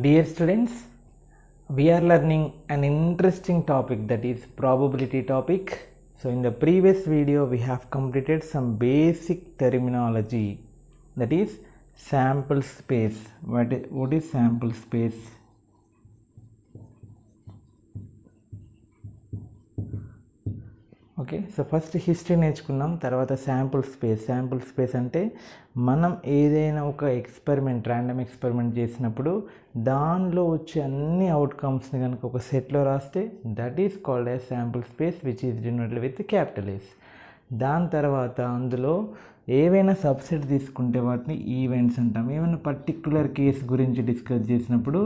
Dear students, we are learning an interesting topic, that is probability topic. So in the previous video we have completed some basic terminology, that is sample space. What is sample space? Okay, so first history నేర్చుకున్నాం, తర్వాత sample space అంటే మనం ఏదైనా ఒక experiment, random experiment చేసినప్పుడు దానిలో వచ్చే అన్ని అవుట్కమ్స్ని కనుక ఒక సెట్లో రాస్తే that is called as sample space which is denoted with capital S. దాని తర్వాత అందులో ఏవైనా సబ్సెట్ తీసుకుంటే వాటిని ఈవెంట్స్ అంటాం. ఏమైనా పర్టిక్యులర్ కేస్ గురించి డిస్కస్ చేసినప్పుడు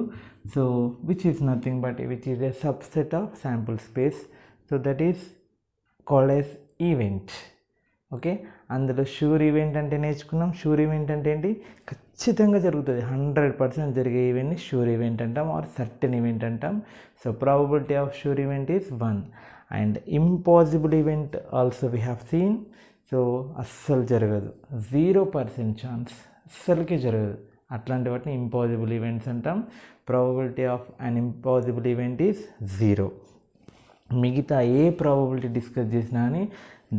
so which is nothing but which is a subset of sample space. So that is called as event. Okay, అందులో షూర్ ఈవెంట్ అంటే నేర్చుకున్నాం. షూర్ ఈవెంట్ అంటే ఏంటి? ఖచ్చితంగా జరుగుతుంది, 100% జరిగే ఈవెంట్ని షూర్ ఈవెంట్ అంటాం ఆర్ సర్టెన్ ఈవెంట్ అంటాం. So probability half sure event is 1. And impossible event also we have seen. So అస్సలు జరగదు, 0% ఛాన్స్, అస్సలకే జరగదు. అట్లాంటి వాటిని ఇంపాసిబుల్ ఈవెంట్స్ అంటాం. Probability of an impossible event is 0. మిగతా ఏ ప్రాబబిలిటీ డిస్కస్ చేసినా అని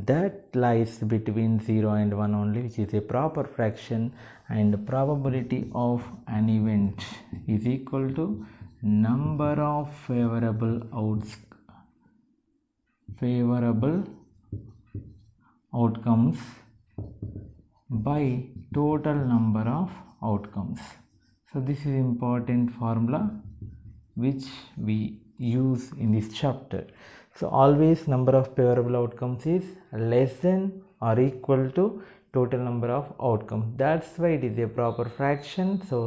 that lies between 0 and 1 only, which is a proper fraction. And probability of an event is equal to number of favourable outcomes by total number of outcomes. So this is important formula which we use in this chapter. So always number of favorable outcomes is less than or equal to total number of outcomes. That's why it is a proper fraction. So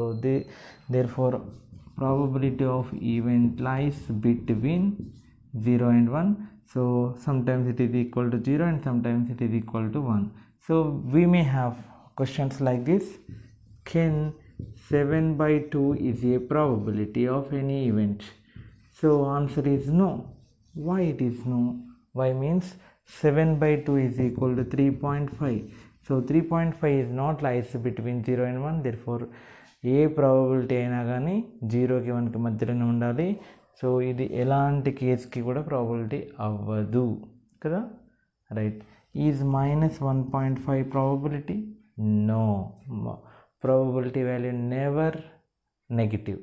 therefore probability of event lies between 0 and 1. So sometimes it is equal to 0 and sometimes it is equal to 1. So we may have questions like this: can 7/2 is a probability of any event? So answer is no. Why it is no? Why means 7/2 is equal to 3.5. So 3.5 is not lies between 0 and 1. Therefore A probability అయినా కానీ 0కి 1కి మధ్యలోనే ఉండాలి. So ఇది ఎలాంటి కేసుకి కూడా ప్రాబబిలిటీ అవ్వదు కదా, right. Is -1.5 probability? No, probability value never negative.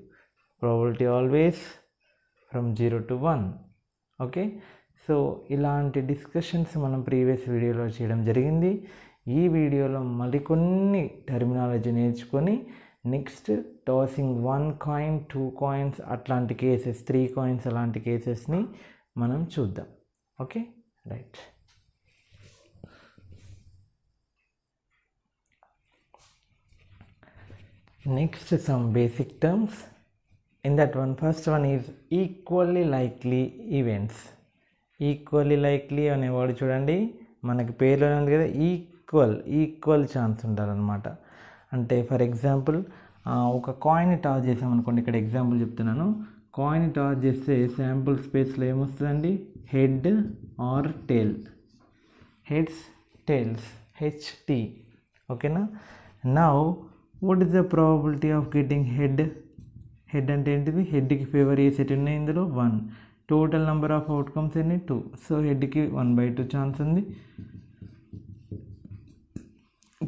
Probability always from 0 to 1. Okay, so ఇలాంటి డిస్కషన్స్ మనం ప్రీవియస్ వీడియోలో చేయడం జరిగింది. ఈ వీడియోలో మరికొన్ని టర్మినాలజీ నేర్చుకొని నెక్స్ట్ టాసింగ్ 1 coin 2 coins అట్లాంటి కేసెస్, 3 coins అలాంటి కేసెస్ని మనం చూద్దాం. Okay, right. Next some basic terms. In that one, first one is equally likely events. Equally likely అనే వర్డ్ చూడండి, మనకి పేరులోనే ఉంది కదా, ఈక్వల్ ఛాన్స్ ఉండాలన్నమాట. అంటే ఫర్ ఎగ్జాంపుల్ ఒక కాయిన్ టాస్ చేసామనుకోండి, ఇక్కడ ఎగ్జాంపుల్ చెప్తున్నాను. కాయిన్ టాస్ చేస్తే శాంపుల్ స్పేస్లో ఏమొస్తుందండి? Head or tail. Heads, tails, HT. ఓకేనా? Now what is the probability of getting head? Head అంటే ఏంటిది? హెడ్కి ఫేవర్ ఏ సెట్ ఉన్నాయి ఇందులో? 1. టోటల్ నెంబర్ ఆఫ్ అవుట్కమ్స్ ఎన్ని? 2. సో హెడ్కి 1/2 ఛాన్స్ ఉంది.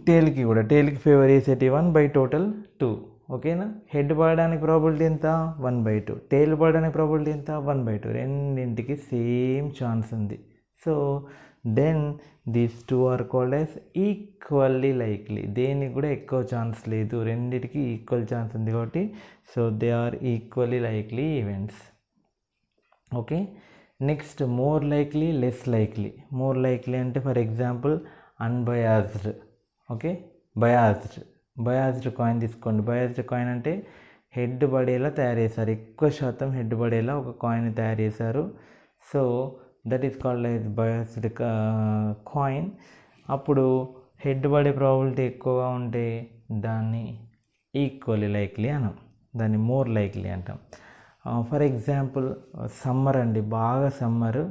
టేల్కి కూడా, టేల్కి ఫేవర్ ఏ సెట్ 1/టోటల్ 2. ఓకేనా? హెడ్ పడడానికి ప్రాబిలిటీ ఎంత? 1/2. టేల్ పడడానికి ప్రాబిలిటీ ఎంత? 1/2. రెండింటికి సేమ్ ఛాన్స్ ఉంది. So then these 2 are called as equally likely. దేనికి కూడా ఎక్కువ ఛాన్స్ లేదు, రెండింటికి ఈక్వల్ ఛాన్స్ ఉంది కాబట్టి so they are equally likely events. Okay, next more likely, less likely. More likely అంటే for example unbiased. Okay, biased coin తీసుకోండి. Biased coin అంటే హెడ్ పడేలా తయారు చేశారు, ఎక్కువ శాతం హెడ్ పడేలా ఒక కాయిన్ తయారు చేశారు. So that is called as biased coin. అప్పుడు హెడ్ పడే ప్రాబిలిటీ ఎక్కువగా ఉంటే దాన్ని ఈక్వల్లీ లైక్లీ అనం, దాన్ని మోర్ లైక్లీ అంటాం. ఫర్ ఎగ్జాంపుల్ సమ్మర్ అండి, బాగా సమ్మర్,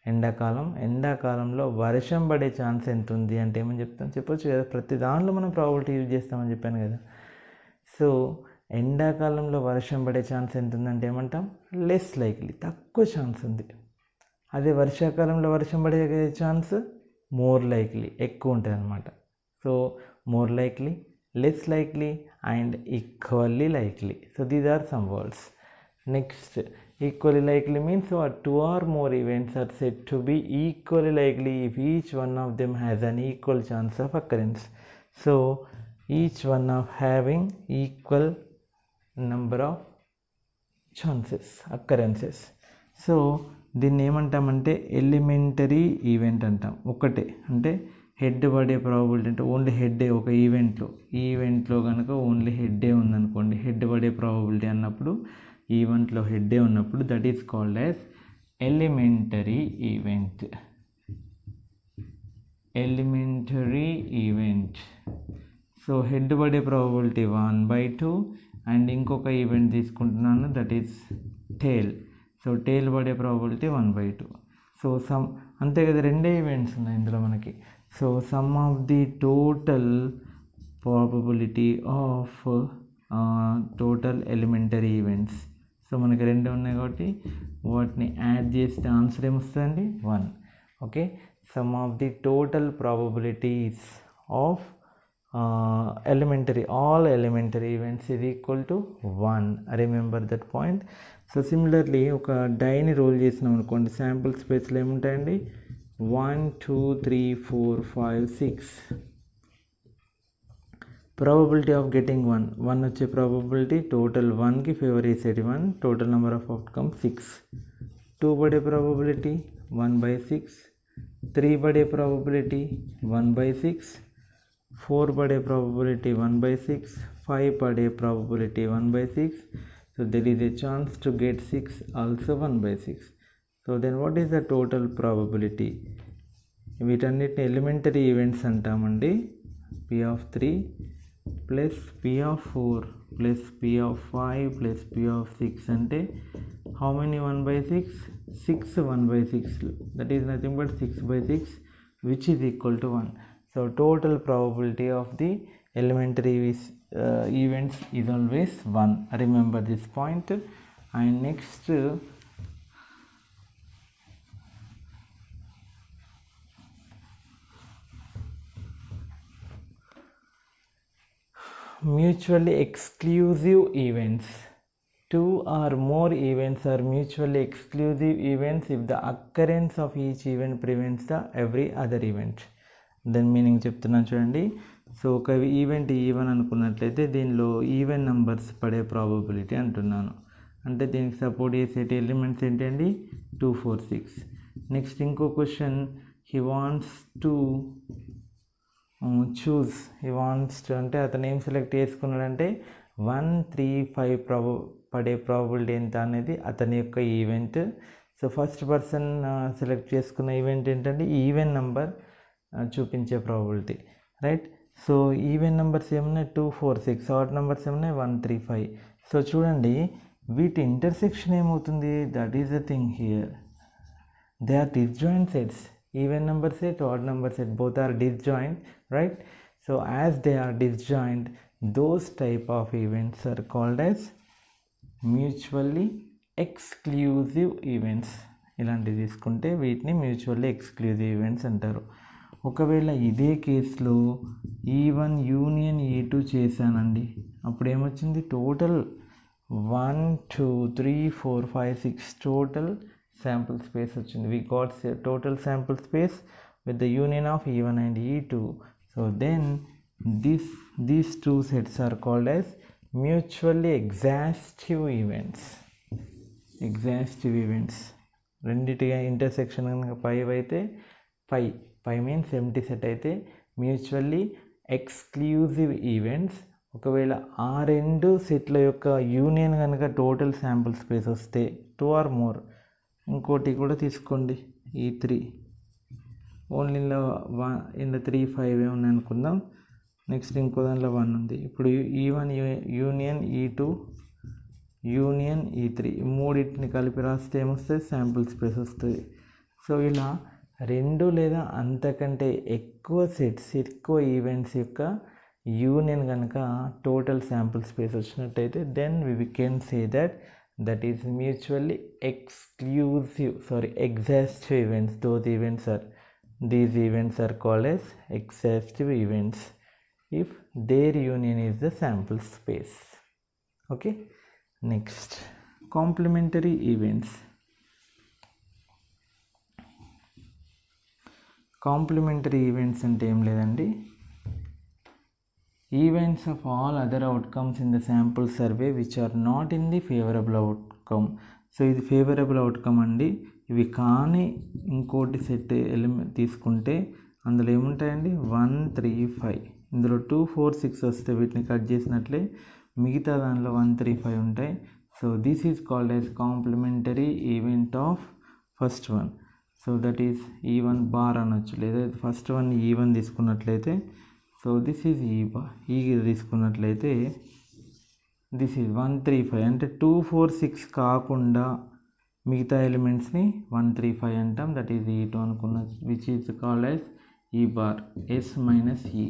ఎండాకాలంలో వర్షం పడే ఛాన్స్ ఎంత ఉంది అంటే ఏమని చెప్పొచ్చు కదా, ప్రతి దాంట్లో మనం ప్రాబిలిటీ యూజ్ చేస్తామని చెప్పాను కదా. సో ఎండాకాలంలో వర్షం పడే ఛాన్స్ ఎంత ఉందంటే ఏమంటాం, లెస్ లైక్లీ, తక్కువ ఛాన్స్ ఉంది. అదే వర్షాకాలంలో వర్షం పడే ఛాన్స్ మోర్ లైక్లీ, ఎక్కువ ఉంటుంది అనమాట. So more likely, less likely and equally likely. So these are some words. Next, equally likely means what? Two or more events are said to be equally likely if each one of them has an equal chance of occurrence. So each one of having equal number of chances, occurrences. So దీన్ని ఏమంటామంటే elementary event అంటాం. ఒకటే అంటే head పడే probability అంటే only హెడ్డే ఒక ఈవెంట్లో కనుక ఓన్లీ హెడ్డే ఉందనుకోండి, హెడ్ పడే ప్రాబబిలిటీ అన్నప్పుడు ఈవెంట్లో హెడ్డే ఉన్నప్పుడు that is called as elementary event. Elementary event. So head పడే ప్రాబబిలిటీ 1/2 అండ్ ఇంకొక ఈవెంట్ తీసుకుంటున్నాను దట్ ఈస్ టేల్. సో టేల్ పడే ప్రాబబిలిటీ 1/2. సో అంతే కదా, రెండే ఈవెంట్స్ ఉన్నాయి ఇందులో మనకి. So sum of the total probability of total elementary events. So మనకి రెండే ఉన్నాయి కాబట్టి వాటిని యాడ్ చేస్తే ఆన్సర్ ఏమొస్తుందండి, 1. Okay, sum of the total probabilities of all elementary events is equal to 1. Remember that point. So similarly ఒక డైని role చేసినాం అనుకోండి, శాంపుల్ స్పేస్లో ఏముంటాయండి, 1 2 3 4 5 6. ప్రాబబిలిటీ ఆఫ్ గెటింగ్ 1 వచ్చే ప్రాబబిలిటీ టోటల్ 1కి ఫేవర్ చేసేది 1, టోటల్ నెంబర్ ఆఫ్ అవుట్కమ్ 6. 2 పడే ప్రాబబిలిటీ 1/6, 3 పడే ప్రాబబిలిటీ 1/6, 4 పడే ప్రాబబిలిటీ 1/6, 5 పడే probability 1/6. So there is a chance to get 6 also 1/6. So then what is the total probability? వీటన్నిటిని ఎలిమెంటరీ ఈవెంట్స్ అంటామండి. P(3) plus P(4) plus P(5) plus P(6) అంటే how many 1/6? 6 1/6. That is nothing but 6/6 which is equal to 1. So total probability of the elementary events is always 1. Remember this point. And next, mutually exclusive events. 2 or more events are mutually exclusive events if the occurrence of each event prevents the every other event. దాని meaning చెప్తున్నాను చూడండి. So ఒక event even అనుకున్నట్లయితే దీనిలో even numbers పడే probability అంటున్నాను. అంటే దీనికి సపోర్ట్ చేసే ఎలిమెంట్స్ ఏంటండి, 2 4 6. నెక్స్ట్ ఇంకో క్వశ్చన్, హీ వాంట్స్ టు అంటే అతను ఏం సెలెక్ట్ చేసుకున్నాడంటే 1 3 5 పడే ప్రాబబిలిటీ ఎంత అనేది అతని యొక్క event. So first person select చేసుకున్న ఈవెంట్ ఏంటంటే ఈవెన్ నెంబర్ చూపించే probability, right. So even numbers ఏమున్నాయి 2 4 6, ఆడ్ నెంబర్స్ ఏమున్నాయి 1 3 5. సో చూడండి వీటి ఇంటర్సెక్షన్ ఏమవుతుంది, that is the thing here. They are disjoint sets. Even number set, odd number set, both are disjoint, right. So as they are disjoint, those type of events are called as mutually exclusive events. ఇలాంటివి తీసుకుంటే వీటిని mutually exclusive events అంటారు. ఒకవేళ ఇదే కేసులో E1 union E2 చేశానండి, అప్పుడు ఏమొచ్చింది, టోటల్ 1 2 3 4 5 6 టోటల్ శాంపుల్ స్పేస్ వచ్చింది. We got total sample space with the union of E1 and E2. So then these two sets are called as mutually exhaustive events. రెండిటిగా intersection కనుక 5 అయితే 5 means empty set అయితే mutually exclusive events. ఒకవేళ ఆ రెండు సెట్ల యొక్క యూనియన్ కనుక టోటల్ శాంపుల్ స్పేస్ వస్తే 2 ఆర్ మోర్. ఇంకోటి కూడా తీసుకోండి, E3 ఓన్లీ ఇందులో 3 5 ఉన్నాయి అనుకుందాం. నెక్స్ట్ ఇంకో దాంట్లో 1 ఉంది. ఇప్పుడు E1 union E2 union E3 మూడింటిని కలిపి రాస్తే ఏమొస్తుంది, శాంపుల్ స్పేస్ వస్తుంది. సో ఇలా 2 లేదా అంతకంటే ఎక్కువ సెట్స్, ఎక్కువ ఈవెంట్స్ యొక్క యూనియన్ కనుక టోటల్ శాంపుల్ స్పేస్ వచ్చినట్టయితే then we can say that is mutually exhaustive events. These events are called as exhaustive events if their union is the sample space. Okay, next, complementary events. Complementary events అంటే ఏం లేదండి, events of all other outcomes in the sample survey which are not in the favorable outcome. So ఇది favourable outcome అండి. ఇవి కానీ ఇంకోటి set element తీసుకుంటే అందులో ఏముంటాయండి 1 3 5, ఇందులో 2 4 6 వస్తే వీటిని కట్ చేసినట్లే మిగతా దానిలో 1 3 5 ఉంటాయి. So this is called as complementary event of first one. So that is E1 bar అనొచ్చు, లేదా ఫస్ట్ వన్ E1 తీసుకున్నట్లయితే సో దిస్ ఈజ్ ఈ తీసుకున్నట్లయితే దిస్ ఈజ్ 1 3 5, అంటే 2 4 6 కాకుండా మిగతా ఎలిమెంట్స్ని 1 3 5 అంటాం. దట్ ఈజ్ E2 అనుకున్న, which is called as E bar S minus E.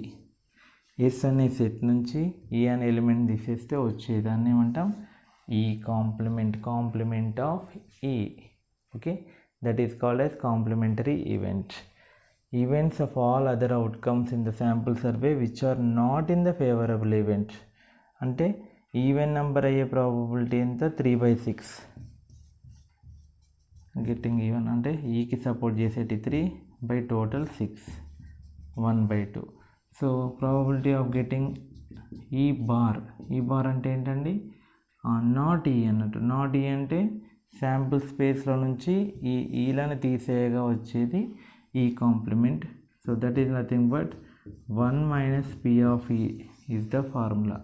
S అనే సెట్ నుంచి ఈ అనే ఎలిమెంట్ తీసేస్తే వచ్చేదాన్ని ఏమంటాం E complement of E. Okay, that is called as complementary event. Events of all other outcomes in the sample survey which are not in the favorable event, అంటే even number అయ్యే probability ఎంత 3/6. Getting even అంటే ఈకి support చేసేటి 3 by total 6, 1/2. So probability of getting ఈ bar అంటే ఏంటండి not ఈ అన్నట్టు. నాట్ ఈ అంటే శాంపుల్ స్పేస్లో నుంచి ఈ ఈలను తీసేయగా వచ్చేది E complement. So that is nothing but 1 minus P of E is the formula.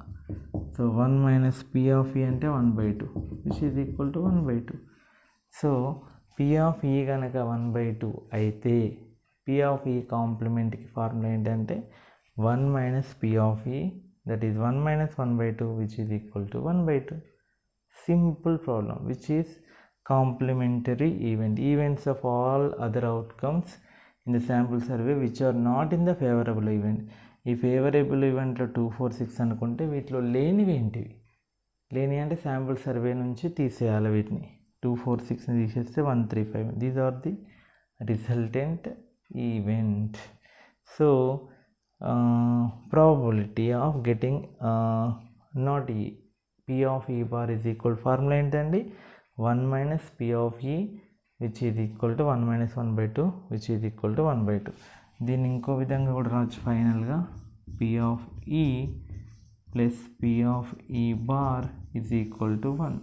So 1 minus P of E అంటే 1/2 which is equal to 1/2. So P of E కనుక 1/2 అయితే పి ఆఫ్ ఈ కాంప్లిమెంట్కి ఫార్ములా ఏంటంటే 1 minus P of E, that is 1 minus 1/2 which is equal to 1/2. Simple problem which is complementary event. Events of all other outcomes in the sample survey which are not in the favorable event. ఈ favourable ఈవెంట్లో 2 4 6 అనుకుంటే వీటిలో లేనివి ఏంటివి? లేని అంటే sample survey నుంచి తీసేయాలి వీటిని. 2 4 6ని తీసేస్తే 1 3 5. These are the resultant event. So probability of getting not E P of E bar is equal, formula ఏంటండి 1 minus P of E which is equal to 1 minus 1/2 which is equal to 1/2. దీన్ని ఇంకో విధంగా కూడా రావచ్చు ఫైనల్గా P of E plus P of E bar is equal to 1.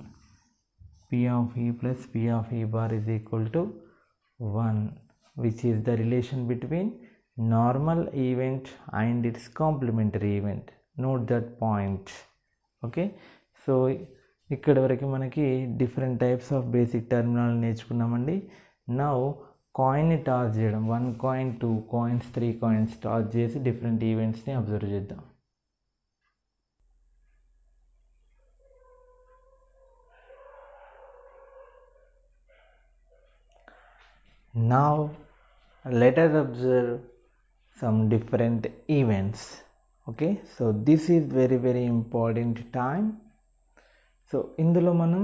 P of E plus P of E bar is equal to 1, which is the relation between normal event and its complementary event. Note that point. Okay, so ఇక్కడ వరకు మనకి different types of basic terminology నేర్చుకున్నామండి. Now కాయిన్ని toss చేయడం, 1 coin 2 coins 3 coins toss చేసి different ఈవెంట్స్ని observe చేద్దాం. Now let us observe some different events. Okay, so this is very important time. So ఇందులో మనం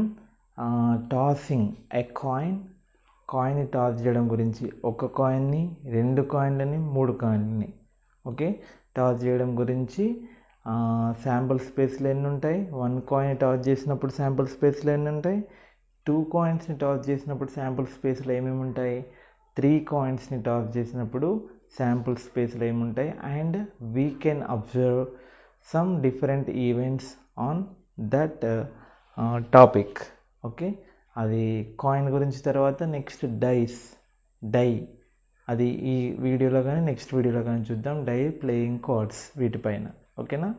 టాసింగ్ ఎ కాయిన్ని టాస్ చేయడం గురించి, ఒక కాయిన్ని 2 కాయిన్లని 3 కాయిన్లని ఓకే టాస్ చేయడం గురించి శాంపుల్ స్పేస్లో ఎన్ని ఉంటాయి, 1 కాయిన్ టాస్ చేసినప్పుడు శాంపుల్ స్పేస్లో ఎన్ని ఉంటాయి, 2 కాయిన్స్ని టాస్ చేసినప్పుడు శాంపుల్ స్పేస్లో ఏమేమి ఉంటాయి, 3 కాయిన్స్ని టాస్ చేసినప్పుడు శాంపుల్ స్పేస్లో ఏముంటాయి, and we can observe some different events on that topic. Okay, అది కాయిన్ గురించి. తర్వాత నెక్స్ట్ డై అది ఈ వీడియోలో కానీ నెక్స్ట్ వీడియోలో కానీ చూద్దాం. డై ప్లేయింగ్ కార్డ్స్ వీటిపైన. ఓకేనా,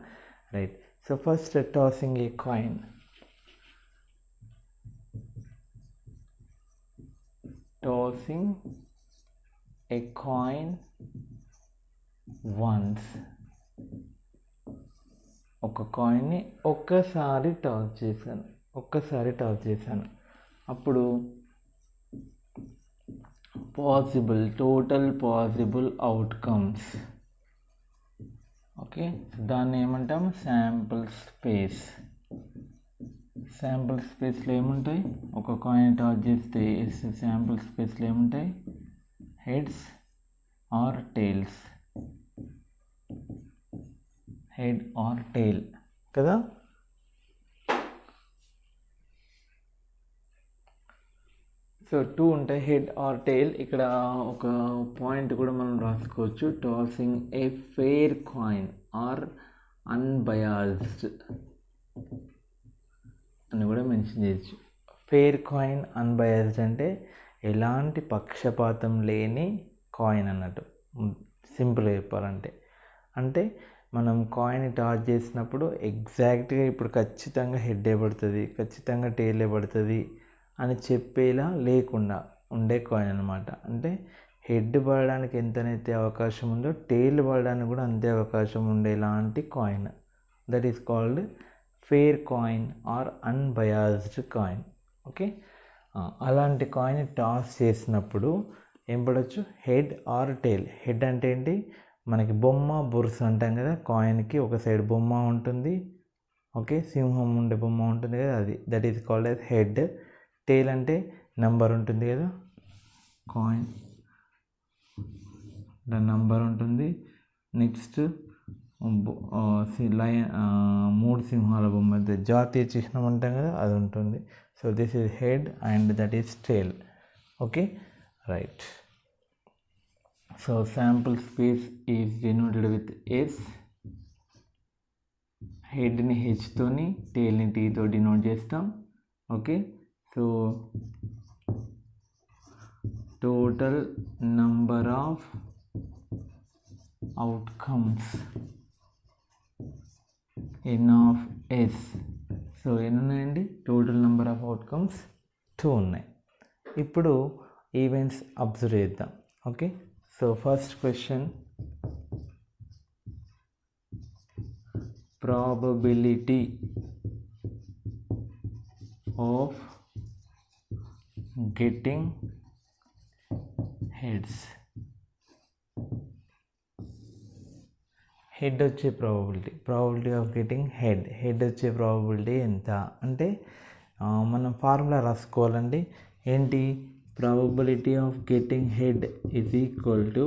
right. So first tossing a coin. Tossing a coin once. ఒక కాయిన్ని ఒక్కసారి టాస్ చేశాను. అప్పుడు టోటల్ పాసిబుల్ అవుట్కమ్స్ ఓకే, దాన్ని ఏమంటాం శాంపుల్ స్పేస్. శాంపుల్ స్పేస్లో ఏముంటాయి, ఒక కాయిన్ టాస్ చేస్తే శాంపుల్ స్పేస్లో ఏముంటాయి, heads or tails, head or tail కదా. సో 2 ఉంటాయి, హెడ్ ఆర్ టైల్. ఇక్కడ ఒక పాయింట్ కూడా మనం రాసుకోవచ్చు, tossing A fair coin or unbiased అని కూడా మెన్షన్ చేయొచ్చు. ఫెయిర్ కాయిన్ అన్బయాస్డ్ అంటే ఎలాంటి పక్షపాతం లేని కాయిన్ అన్నట్టు, సింపుల్గా చెప్పాలంటే. అంటే మనం కాయిన్ టాస్ చేసినప్పుడు ఎగ్జాక్ట్గా ఇప్పుడు ఖచ్చితంగా హెడ్ పడుతుంది, ఖచ్చితంగా టైల్ పడుతుంది అని చెప్పేలా లేకుండా ఉండే కాయిన్ అనమాట. అంటే హెడ్ పడడానికి ఎంతనైతే అవకాశం ఉందో టైల్ పడడానికి కూడా అంతే అవకాశం ఉండేలాంటి coin, that is called fair coin or unbiased coin. Okay, అలాంటి కాయిన్ టాస్ చేసినప్పుడు ఏం పడవచ్చు, హెడ్ ఆర్ టైల్. హెడ్ అంటే ఏంటి, మనకి బొమ్మ బొరుసు అంటాం కదా, కాయిన్కి ఒక సైడ్ బొమ్మ ఉంటుంది, ఓకే, సింహం ఉండే బొమ్మ ఉంటుంది కదా, అది that is called as head. Tail అంటే నంబర్ ఉంటుంది కదా, కాయిన్ దాని నంబర్ ఉంటుంది. నెక్స్ట్ లయన్, 3 సింహాల బొమ్మ, జాతీయ చిహ్నం అంటాం కదా, అది ఉంటుంది. So this is head and that is tail. Okay, right. So sample space is denoted with S, హెడ్ని హెచ్తోని, టైల్ని టీతో డినోట్ చేస్తాం. Okay, so total number of outcomes N of S. So ఎన్ని ఉన్నాయండి, టోటల్ నెంబర్ ఆఫ్ అవుట్కమ్స్ 2 ఉన్నాయి. ఇప్పుడు events observe చేద్దాం. Okay, so first question, probability of getting heads. Head వచ్చే ప్రాబబిలిటీ ఆఫ్ గెటింగ్ హెడ్ వచ్చే ప్రాబబిలిటీ ఎంత అంటే మనం ఫార్ములా రాసుకోవాలండి. ఏంటి, probability of getting head is equal to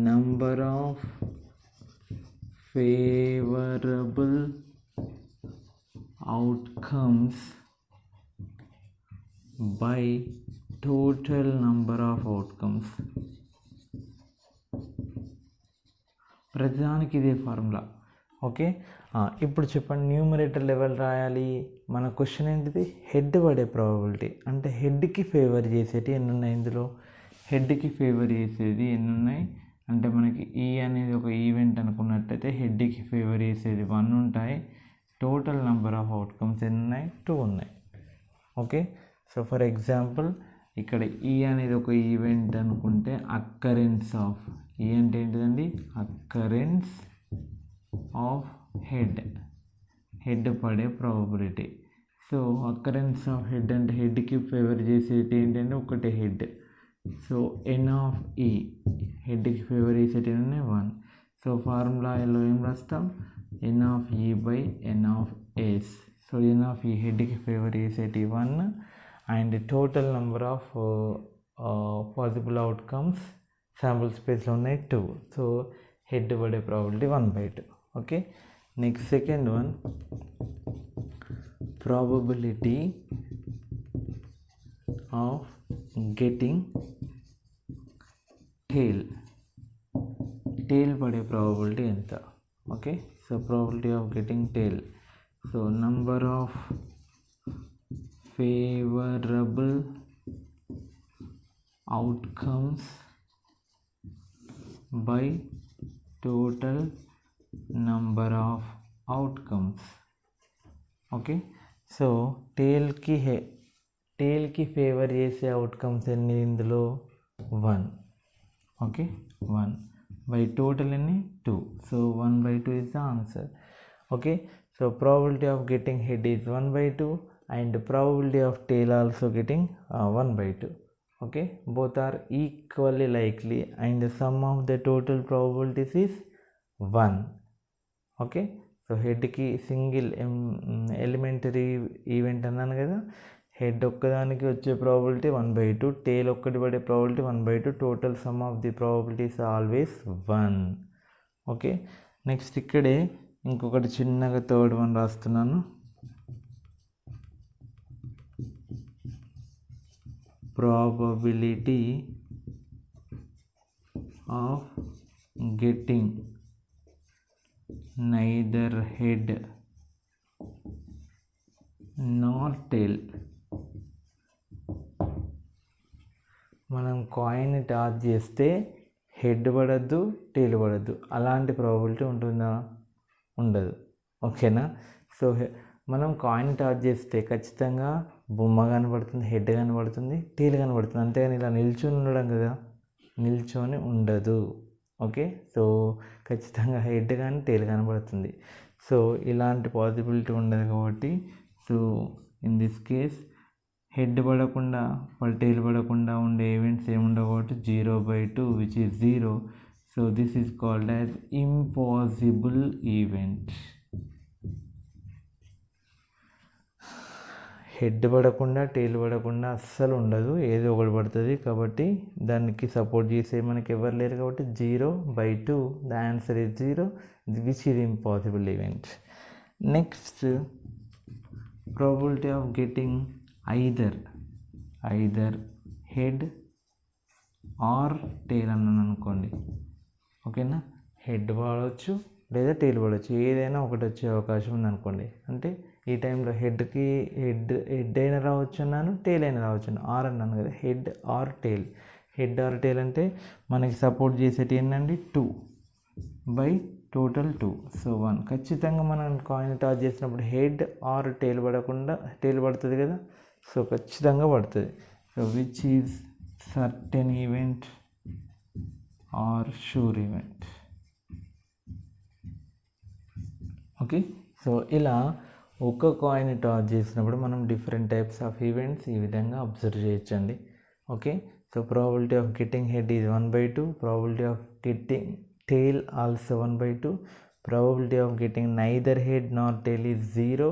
number of favourable outcomes by total number of outcomes. ప్రతిదానికి ఇదే formula. Okay, ఇప్పుడు చెప్పండి, న్యూమరేటర్ లెవెల్ రాయాలి. మన క్వశ్చన్ ఏంటిది, హెడ్ పడే ప్రాబబిలిటీ. అంటే హెడ్కి ఫేవర్ చేసేటి ఎన్ని ఉన్నాయి, ఇందులో హెడ్కి ఫేవర్ చేసేది ఎన్ని ఉన్నాయి అంటే మనకి ఈ అనేది ఒక ఈవెంట్ అనుకున్నట్టయితే హెడ్కి ఫేవర్ చేసేది 1 ఉంటాయి. టోటల్ నెంబర్ ఆఫ్ అవుట్కమ్స్ ఎన్ని ఉన్నాయి, 2 ఉన్నాయి. ఓకే, సో ఫర్ ఎగ్జాంపుల్ ఇక్కడ ఈ అనేది ఒక ఈవెంట్ అనుకుంటే అక్కరెన్స్ ఆఫ్, ఈ అంటే ఏంటిదండి, అక్కరెన్స్ ఆఫ్ హెడ్ పడే probability. So occurrence of head అంటే హెడ్కి ఫేవర్ చేసేది ఏంటంటే ఒకటే head. So N of E, హెడ్కి ఫేవర్ చేసేటి 1. సో ఫార్ములాలో ఏం రాస్తాం, N of E by N of S. So N of E హెడ్కి ఫేవర్ చేసేటి 1 and total number of possible outcomes sample స్పేస్లో ఉన్నాయి 2. సో హెడ్ పడే probability 1/2. Okay, next second one, probability of getting tail పడే probability ఎంత. Okay, so probability of getting tail, so number of favorable outcomes by total number of outcomes. Okay, so tail కి favour చేసే outcomes ఎన్ని ఇందులో 1. Okay, 1 by total ఎన్ని 2. So 1/2 is the answer. Okay, so probability of getting head is 1/2 and probability of tail also getting 1/2. Okay, both are equally likely and the sum of the total probabilities is 1. Okay, so హెడ్కి single elementary event అన్నాను కదా, head ఒక్కదానికి వచ్చే probability 1/2, tail ఒక్కటి పడే probability 1/2, total sum of the probabilities always 1. Okay, next ఇక్కడే ఇంకొకటి చిన్నగా థర్డ్ వన్ రాస్తున్నాను. Probability of getting neither head not tail. మనం కాయిన్ టాస్ చేస్తే హెడ్ పడద్దు, టేల్ పడద్దు, అలాంటి ప్రాబిలిటీ ఉంటుందా? ఉండదు. ఓకేనా? సో మనం కాయిన్ టాస్ చేస్తే ఖచ్చితంగా బొమ్మ కనబడుతుంది, హెడ్ కనబడుతుంది, టేల్ కనబడుతుంది, అంతేగాని ఇలా నిల్చొని ఉండడం కదా, నిల్చొని ఉండదు. ఓకే, సో ఖచ్చితంగా హెడ్ కానీ టేల్ కనబడుతుంది. సో ఇలాంటి పాసిబిలిటీ ఉండదు కాబట్టి, so in this case head పడకుండా టేల్ పడకుండా ఉండే ఈవెంట్స్ ఏముండవు కాబట్టి 0/2 which is 0. So this is called as impossible event. Head పడకుండా టేల్ పడకుండా అస్సలు ఉండదు, ఏదో ఒకటి పడుతుంది. కాబట్టి దానికి సపోర్ట్ చేసే మనకి ఎవరు లేరు కాబట్టి 0/2 the answer is 0 which is impossible event. Next probability of getting either head or tail అన్నాను అనుకోండి. ఓకేనా, హెడ్ పడవచ్చు లేదా టేల్ పడవచ్చు, ఏదైనా ఒకటి వచ్చే అవకాశం ఉందనుకోండి. అంటే ఈ టైంలో హెడ్ అయినా రావచ్చు అన్నాను, టేల్ అయినా రావచ్చు అన్నాను, ఆర్ అన్నాను కదా, head or tail. Head or tail అంటే మనకి సపోర్ట్ చేసేటి ఏంటండి 2 టోటల్ 2. సో 1 ఖచ్చితంగా మనం కాయిన్ టాస్ చేసినప్పుడు హెడ్ ఆర్ టేల్ పడకుండా టేల్ పడుతుంది కదా, సో ఖచ్చితంగా పడుతుంది. So which is certain event are sure event. Okay, so ఇలా ఒక కాయిన్ టాస్ చేసినప్పుడు మనం డిఫరెంట్ టైప్స్ ఆఫ్ ఈవెంట్స్ ఈ విధంగా అబ్జర్వ్ చేయొచ్చండి. Okay, so probability of getting head is 1/2, probability of getting tail also 1/2, probability of getting neither head nor tail is 0,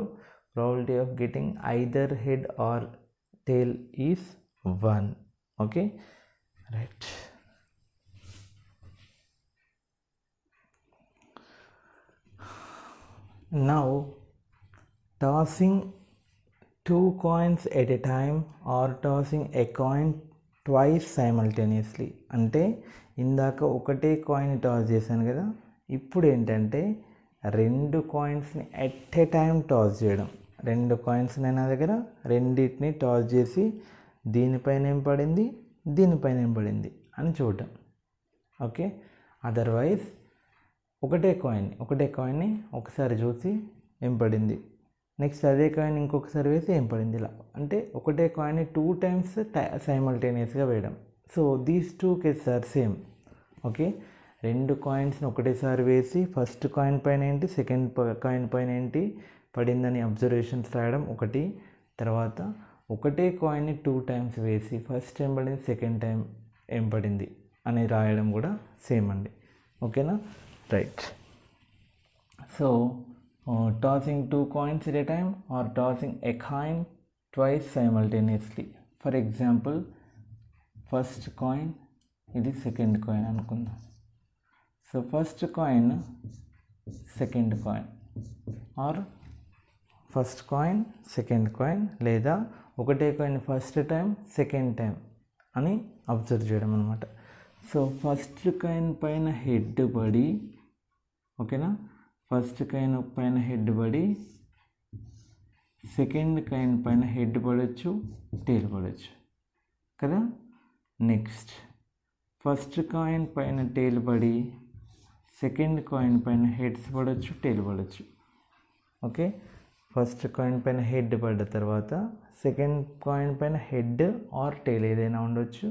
probability of getting either head or tail is 1. Okay, right. Now tossing 2 coins at a time or tossing a coin twice simultaneously. అంటే ఇందాక ఒకటే coin toss చేశాను కదా, ఇప్పుడు ఏంటంటే 2 కాయిన్స్ని at a time toss చేయడం. 2 coins నా దగ్గర, రెండింటిని టాస్ చేసి దీనిపైన ఏం పడింది, దీనిపైన ఏం పడింది అని చూడటం. ఓకే, అదర్వైజ్ ఒకటే కాయిన్ని ఒకసారి చూసి ఏం పడింది, నెక్స్ట్ అదే కాయిన్ ఇంకొకసారి వేసి ఏం పడింది, ఇలా. అంటే ఒకటే కాయిన్ని 2 times సైమల్టేనియస్గా వేయడం. So these 2 cases are same. Okay, 2 కాయిన్స్ని ఒకటేసారి వేసి ఫస్ట్ కాయిన్ పైన ఏంటి, సెకండ్ కాయిన్ పైన ఏంటి పడిందని అబ్జర్వేషన్స్ రాయడం ఒకటి. తర్వాత ఒకటే కాయిన్ని 2 times వేసి ఫస్ట్ టైం పడింది, సెకండ్ టైం ఏం పడింది అని రాయడం కూడా సేమ్ అండి. ఓకేనా, right. So tossing 2 coins at a time or tossing a coin twice simultaneously. For example, first coin, ఇది సెకండ్ కాయిన్ అనుకుందాం. So first coin second coin are first coin second coin, లేదా ఒకటే coin first time second time అని observe చేయడం అనమాట. So first coin పైన head పడి, ఓకేనా, ఫస్ట్ కాయిన్ పైన హెడ్ పడి సెకండ్ కాయిన్ పైన హెడ్ పడవచ్చు, టేల్ పడవచ్చు కదా. నెక్స్ట్ ఫస్ట్ కాయిన్ పైన టేల్ పడి సెకండ్ కాయిన్ పైన హెడ్స్ పడవచ్చు, టేల్ పడవచ్చు. ఓకే, ఫస్ట్ కాయిన్ పైన హెడ్ పడ్డ తర్వాత సెకండ్ కాయిన్ పైన హెడ్ ఆర్ టేల్ ఏదైనా ఉండొచ్చు.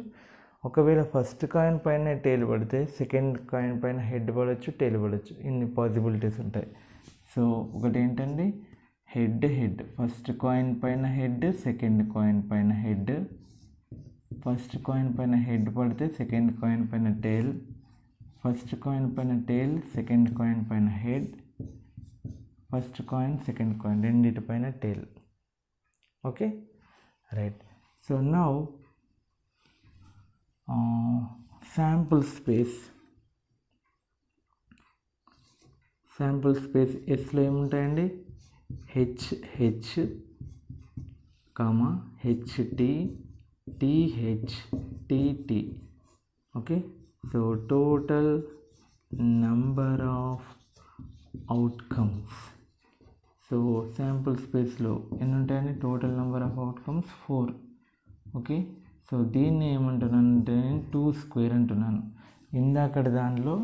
ఒకవేళ ఫస్ట్ కాయిన్ పైన టేల్ పడితే సెకండ్ కాయిన్ పైన హెడ్ పడవచ్చు, టేల్ పడవచ్చు. ఇన్ని పాసిబిలిటీస్ ఉంటాయి. సో ఒకటి ఏంటండి, హెడ్ ఫస్ట్ కాయిన్ పైన హెడ్, సెకండ్ కాయిన్ పైన హెడ్, ఫస్ట్ కాయిన్ పైన హెడ్ పడితే సెకండ్ కాయిన్ పైన టేల్, ఫస్ట్ కాయిన్ పైన టేల్, సెకండ్ కాయిన్ పైన head, first coin second coin రెండిటిపైన tail. Okay right. So now sample space ఎస్లో ఏముంటాయండి? H comma HT TH TT. Okay, so total number of outcomes. So sample space ఎన్ని ఉంటాయండి? Total number of outcomes 4. Okay, so దీన్ని ఏమంటున్నాను అంటే నేను 2² అంటున్నాను. ఇందాకటి దానిలో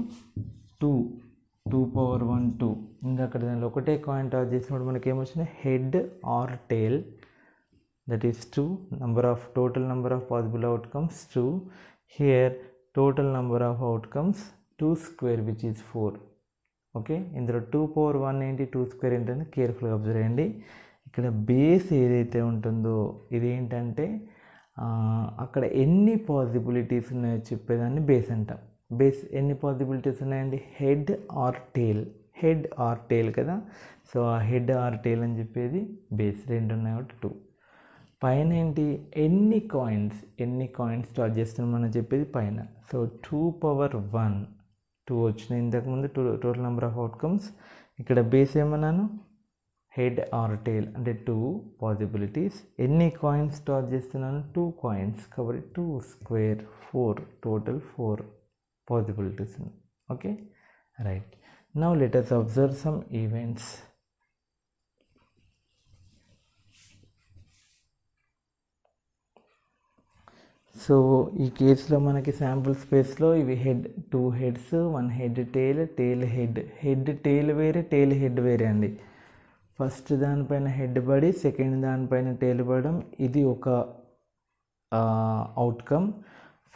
2 పవర్ 1 2. ఇందాకటి దానిలో ఒకటే కాయిన్ టాస్ చేసినప్పుడు మనకి ఏమొచ్చింది? Head or tail, that is 2. total number of possible outcomes 2. Here total number of outcomes 2² which is 4. Okay, ఇందులో 2 పవర్ 1 ఏంటి, 2² ఏంటంటే కేర్ఫుల్గా అబ్జర్వ్ చేయండి. ఇక్కడ బేస్ ఏదైతే ఉంటుందో ఇదేంటంటే అక్కడ ఎన్ని పాసిబిలిటీస్ ఉన్నాయో చెప్పేదాన్ని బేస్ అంటాం. బేస్ ఎన్ని పాసిబిలిటీస్ ఉన్నాయండి? హెడ్ ఆర్ టేల్ కదా. సో ఆ హెడ్ ఆర్ టేల్ అని చెప్పేది బేస్. 2 ఉన్నాయి కాబట్టి 2. పైన ఏంటి? ఎన్ని కాయిన్స్ స్టార్ట్ చేస్తున్నాం మనం చెప్పేది పైన. సో 2 పవర్ 1 2 వచ్చినాయి ఇంతకుముందు టోటల్ నెంబర్ ఆఫ్ అవుట్కమ్స్. ఇక్కడ బేస్ ఏమన్నాను? హెడ్ ఆర్ టేల్ అంటే 2 పాసిబిలిటీస్. ఎన్ని కాయిన్స్ స్టార్ట్ చేస్తున్నాను? 2 కాయిన్స్ కాబట్టి 2² 4. Total 4 possibilities. Okay right. Now let us observe some events. So ఈ కేసులో మనకి శాంపుల్ స్పేస్లో ఇవి 2 హెడ్స్ 1 హెడ్ టేల్ హెడ్ టేల్ వేరే టేల్ హెడ్ వేరే అండి. ఫస్ట్ దానిపైన హెడ్ పడి సెకండ్ దానిపైన టేల్ పడడం ఇది ఒక అవుట్కమ్.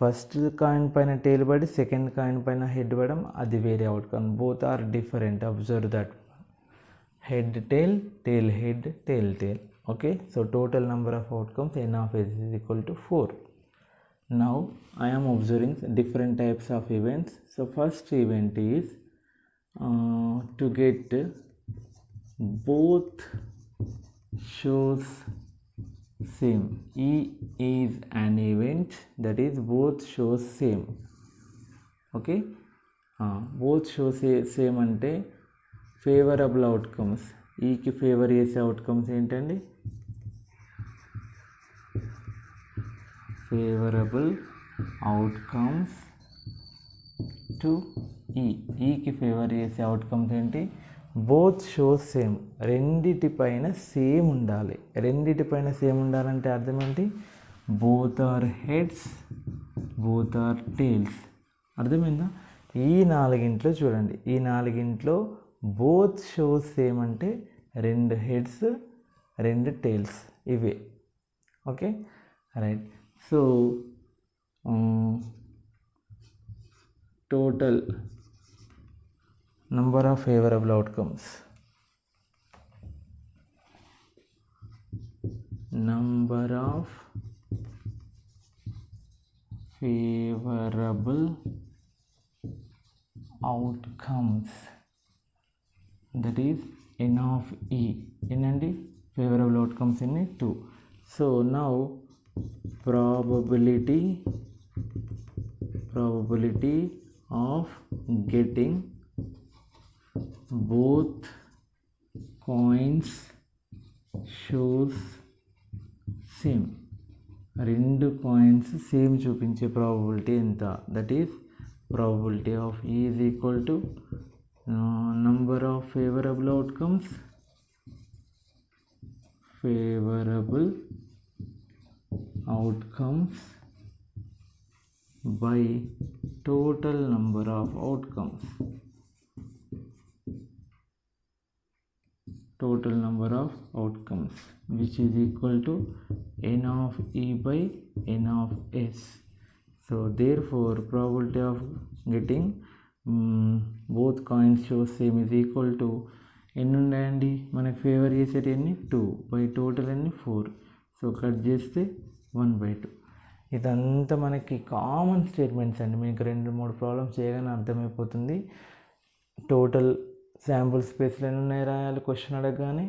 ఫస్ట్ కాయిన్ పైన టేల్ పడి సెకండ్ కాయిన్ పైన హెడ్ పడడం అది వేరే outcome. Both are different. Observe that. Head tail head tail. Okay, so total number of outcomes n of s is equal to 4. Now I am observing different types of events. So first event is to get both shows same. E is an event that is both shows same. Okay, both shows same అంటే favourable outcomes. ఈకి favour చేసే outcomes ఏంటండి? Favourable outcomes to ఈకి favour చేసే outcomes ఏంటి? Both shows same. రెండిటిపైన same ఉండాలి. రెండిటిపైన సేమ్ ఉండాలంటే అర్థం ఏంటి? Both are heads both are tails. అర్థమైందా? ఈ 4 చూడండి. ఈ 4 బోత్ షోస్ సేమ్ అంటే 2 హెడ్స్ 2 టేల్స్ ఇవే. Okay right. So total number of favorable outcomes. Number of favorable outcomes, that is n of e. ఏంటండి? favorable outcomes in 2. So now probability of getting both coins shows same. 2 coins same చూపించే probability ఎంత? That is probability of E is equal to number of favorable outcomes by total number of outcomes. Total number of outcomes which is equal to n of e by n of s. So therefore probability of getting both coins shows same is equal to ఎన్ని ఉన్నాయండి మనకి favour చేసేటి ఎన్ని? 2 by total ఎన్ని? 4. So cut చేస్తే 1/2. ఇదంతా మనకి common statements అండి. మీకు 2-3 ప్రాబ్లమ్స్ చేయగానే అర్థమైపోతుంది. టోటల్ శాంపుల్ స్పేస్లో ఎన్ని ఉన్నాయి రాయాలి క్వశ్చన్ అడగగానే.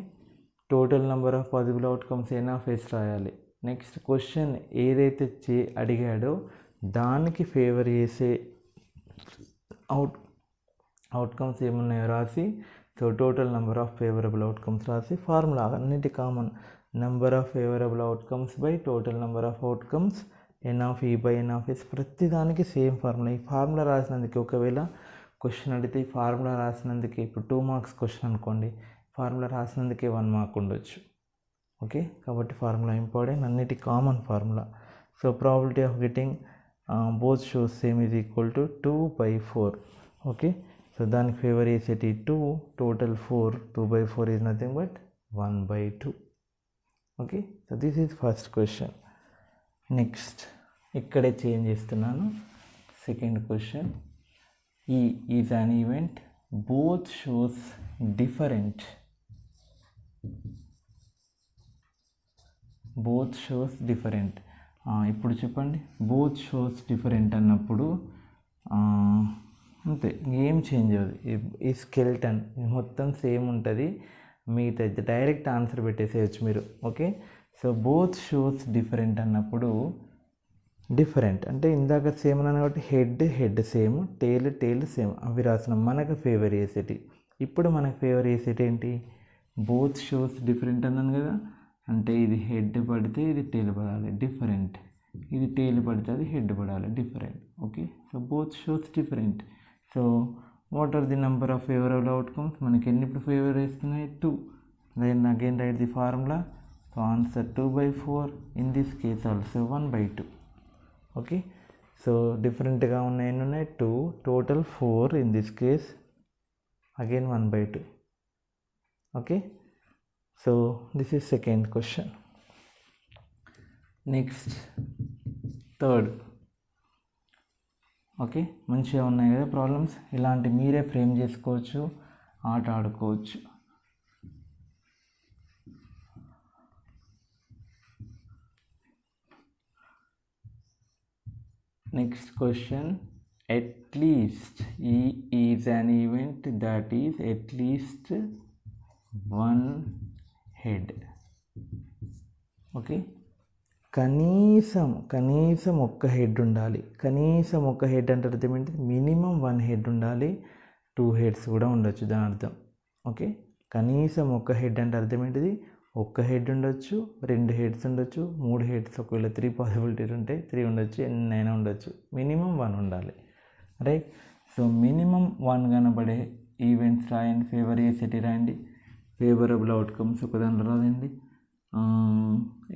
Total number of possible outcomes N of S రాయాలి. నెక్స్ట్ క్వశ్చన్ ఏదైతే అడిగాడో దానికి ఫేవర్ చేసే అవుట్కమ్స్ ఏమున్నాయో రాసి, so total number of favourable outcomes రాసి ఫార్ములా అన్నిటి common number of favourable outcomes by total number of outcomes N of E by N of S. ప్రతిదానికి సేమ్ ఫార్ములా. ఈ ఫార్ములా రాసినందుకు ఒకవేళ క్వశ్చన్ అడిగితే ఈ ఫార్ములా రాసినందుకే ఇప్పుడు 2 మార్క్స్ క్వశ్చన్ అనుకోండి, ఫార్ములా రాసినందుకే 1 మార్క్ ఉండొచ్చు. ఓకే, కాబట్టి ఫార్ములా ఇంపార్టెంట్, అన్నిటి common formula. So probability of getting both shows same is equal to 2/4. Okay, so దానికి ఫేవర్ చేసేటి 2, total 4, 2/4 is nothing but 1/2. Okay, so this is first question. Next ఇక్కడే change చేస్తున్నాను. Second question, ఈ is an event both shows different. Both shows different. ఇప్పుడు చెప్పండి, both shows different అన్నప్పుడు అంతే, ఏం చేంజ్ అవ్వదు. ఈ స్కెల్టన్ మొత్తం సేమ్ ఉంటుంది, మిగతా డైరెక్ట్ ఆన్సర్ పెట్టేసేయచ్చు మీరు. Okay, so both shows different అన్నప్పుడు డిఫరెంట్ అంటే ఇందాక సేమ్ అన్నాను కాబట్టి హెడ్ సేమ్, టేల్ సేమ్, అవి రాసినాం. మనకు ఫేవర్ చేసేటి, ఇప్పుడు మనకు ఫేవర్ చేసేటి ఏంటి, బోత్ షోస్ డిఫరెంట్ అన్నాను కదా, అంటే ఇది హెడ్ పడితే ఇది టేల్ పడాలి, డిఫరెంట్. ఇది టేల్ పడితే అది హెడ్ పడాలి, different. Okay, so both shows different. So what are the number of favourable outcomes, మనకి ఎన్ని ఇప్పుడు ఫేవర్ వేస్తున్నాయి, 2. Then again write the formula. So answer 2/4, in this case also 1/2. Okay, so డిఫరెంట్గా ఉన్నాయి ఎన్ని ఉన్నాయి, 2, total 4, in this case again 1/2. Okay, so this is second question. Next third. Okay, మంచిగా ఉన్నాయి కదా ప్రాబ్లమ్స్, ఇలాంటి మీరే ఫ్రేమ్ చేసుకోవచ్చు, ఆట ఆడుకోవచ్చు. నెక్స్ట్ క్వశ్చన్, అట్లీస్ట్ ఈ is an event that is at least 1 head. Okay, కనీసం ఒక్క హెడ్ ఉండాలి. కనీసం ఒక్క హెడ్ అంటే అర్థం ఏంటి, మినిమం 1 హెడ్ ఉండాలి, 2 హెడ్స్ కూడా ఉండొచ్చు దాని అర్థం. ఓకే, కనీసం ఒక్క హెడ్ అంటే అర్థం ఏంటిది, ఒక్క హెడ్ ఉండొచ్చు, 2 హెడ్స్ ఉండొచ్చు, 3 హెడ్స్, ఒకవేళ 3 పాసిబిలిటీస్ ఉంటే 3 ఉండొచ్చు, ఎన్నైనా ఉండొచ్చు, మినిమం 1 ఉండాలి. రైట్, సో మినిమం 1 కనబడే ఈవెంట్స్ రాయండి, ఫేవర్ చేసేటి రాయండి. ఫేవరబుల్ అవుట్కమ్స్ ఒకదాంట్లో రాదండి.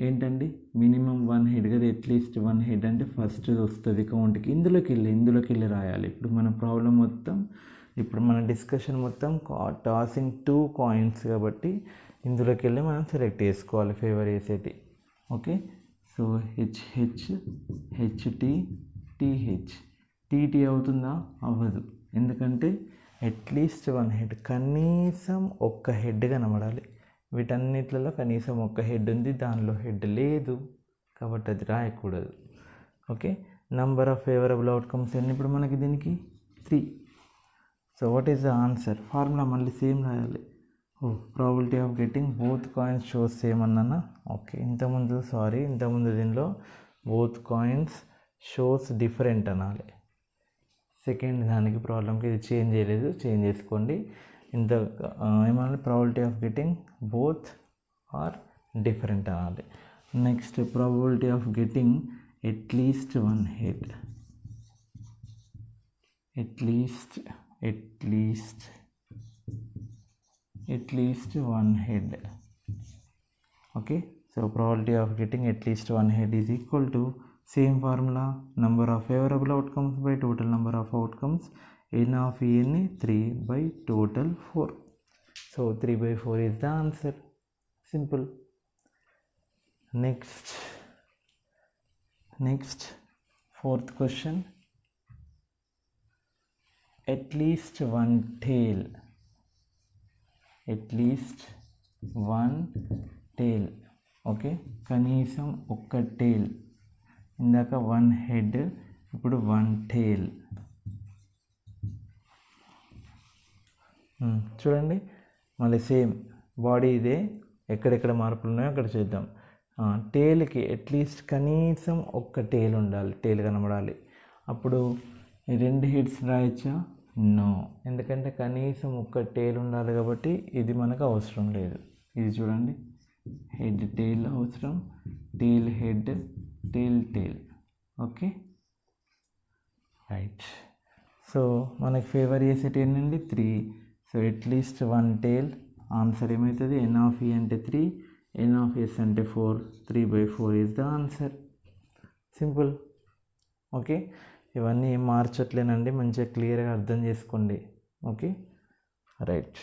ఏంటండి, మినిమం 1 హెడ్ కదా, అట్లీస్ట్ 1 హెడ్ అంటే ఫస్ట్ వస్తుంది కౌంట్కి, ఇందులోకి వెళ్ళి రాయాలి. ఇప్పుడు మన ప్రాబ్లం మొత్తం, ఇప్పుడు మన డిస్కషన్ మొత్తం టాసింగ్ 2 కాయిన్స్ కాబట్టి ఇందులోకి వెళ్ళి మనం సెలెక్ట్ చేసుకోవాలి ఫేవర్ చేసేటి. ఓకే, సో HT TT అవుతుందా, అవ్వదు. ఎందుకంటే అట్లీస్ట్ 1 హెడ్, కనీసం ఒక్క హెడ్ కనబడాలి. వీటన్నిట్లలో కనీసం ఒక్క హెడ్ ఉంది, దానిలో హెడ్ లేదు కాబట్టి అది రాయకూడదు. Okay, number of favourable outcomes ఎన్ని ఇప్పుడు మనకి దీనికి, 3. So what is the answer, formula మళ్ళీ సేమ్ రాయాలి. Probability of getting both coins shows same అన్నా. ఓకే, ఇంతకుముందు దీనిలో బోత్ కాయిన్స్ షోస్ డిఫరెంట్ అనాలి. సెకండ్ దానికి ప్రాబ్లంకి ఇది చేంజ్ చేయలేదు, చేంజ్ చేసుకోండి. ఏమన్నా probability of getting both are different అనాలి. Next probability of getting at least 1 head, at least 1 head. Okay, so probability of getting at least 1 head is equal to same formula, number of favourable outcomes by total number of outcomes n of n 3 by total 4. So 3/4 is the answer. Simple. Next fourth question, at least one tail, okay, కనీసం ఒక్క టేల్. ఇందాక 1 head, ఇప్పుడు 1 టేల్. చూడండి మళ్ళీ same body ఇదే, ఎక్కడెక్కడ మార్పులు ఉన్నాయో అక్కడ చూద్దాం. టేల్కి అట్లీస్ట్ కనీసం ఒక్క టేల్ ఉండాలి, టేల్ కనబడాలి. అప్పుడు 2 హెడ్స్ రాయొచ్చా? నో, ఎందుకంటే కనీసం ఒక్క టేల్ ఉండాలి కాబట్టి ఇది మనకు అవసరం లేదు. ఇది చూడండి, హెడ్ టేల్ అవసరం, tail head, tail tail. Okay right. So మనకి ఫేవర్ చేసేటి ఏంటండి? 3. సో అట్లీస్ట్ 1 టేల్. ఆన్సర్ ఏమవుతుంది? n ఆఫ్ e అంటే 3, n ఆఫ్ s అంటే 4, 3/4 is the answer. Simple. Okay, ఇవన్నీ ఏం మార్చట్లేనండి, మంచిగా క్లియర్గా అర్థం చేసుకోండి. Okay right.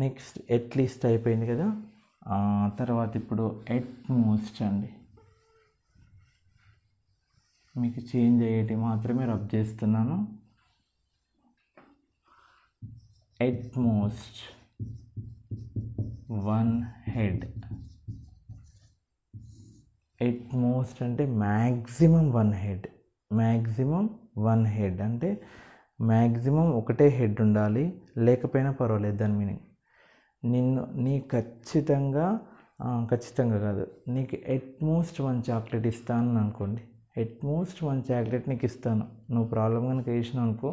నెక్స్ట్ అట్లీస్ట్ అయిపోయింది కదా. తర్వాత ఇప్పుడు అట్మోస్ట్ అండి. మీకు చేంజ్ అయ్యేటి మాత్రమే రబ్ చేస్తున్నాను. Utmost 1 head. అట్మోస్ట్ అంటే మ్యాక్సిమం 1 హెడ్. మ్యాక్సిమం 1 హెడ్ అంటే మ్యాక్సిమం ఒకటే హెడ్ ఉండాలి, లేకపోయినా పర్వాలేదు. దాని మీనింగ్ ఖచ్చితంగా కాదు, నీకు అట్మోస్ట్ 1 చాక్లెట్ ఇస్తాను అనుకోండి. అట్మోస్ట్ 1 చాక్లెట్ నీకు ఇస్తాను, నువ్వు ప్రాబ్లం కనుక వేసినావు అనుకో,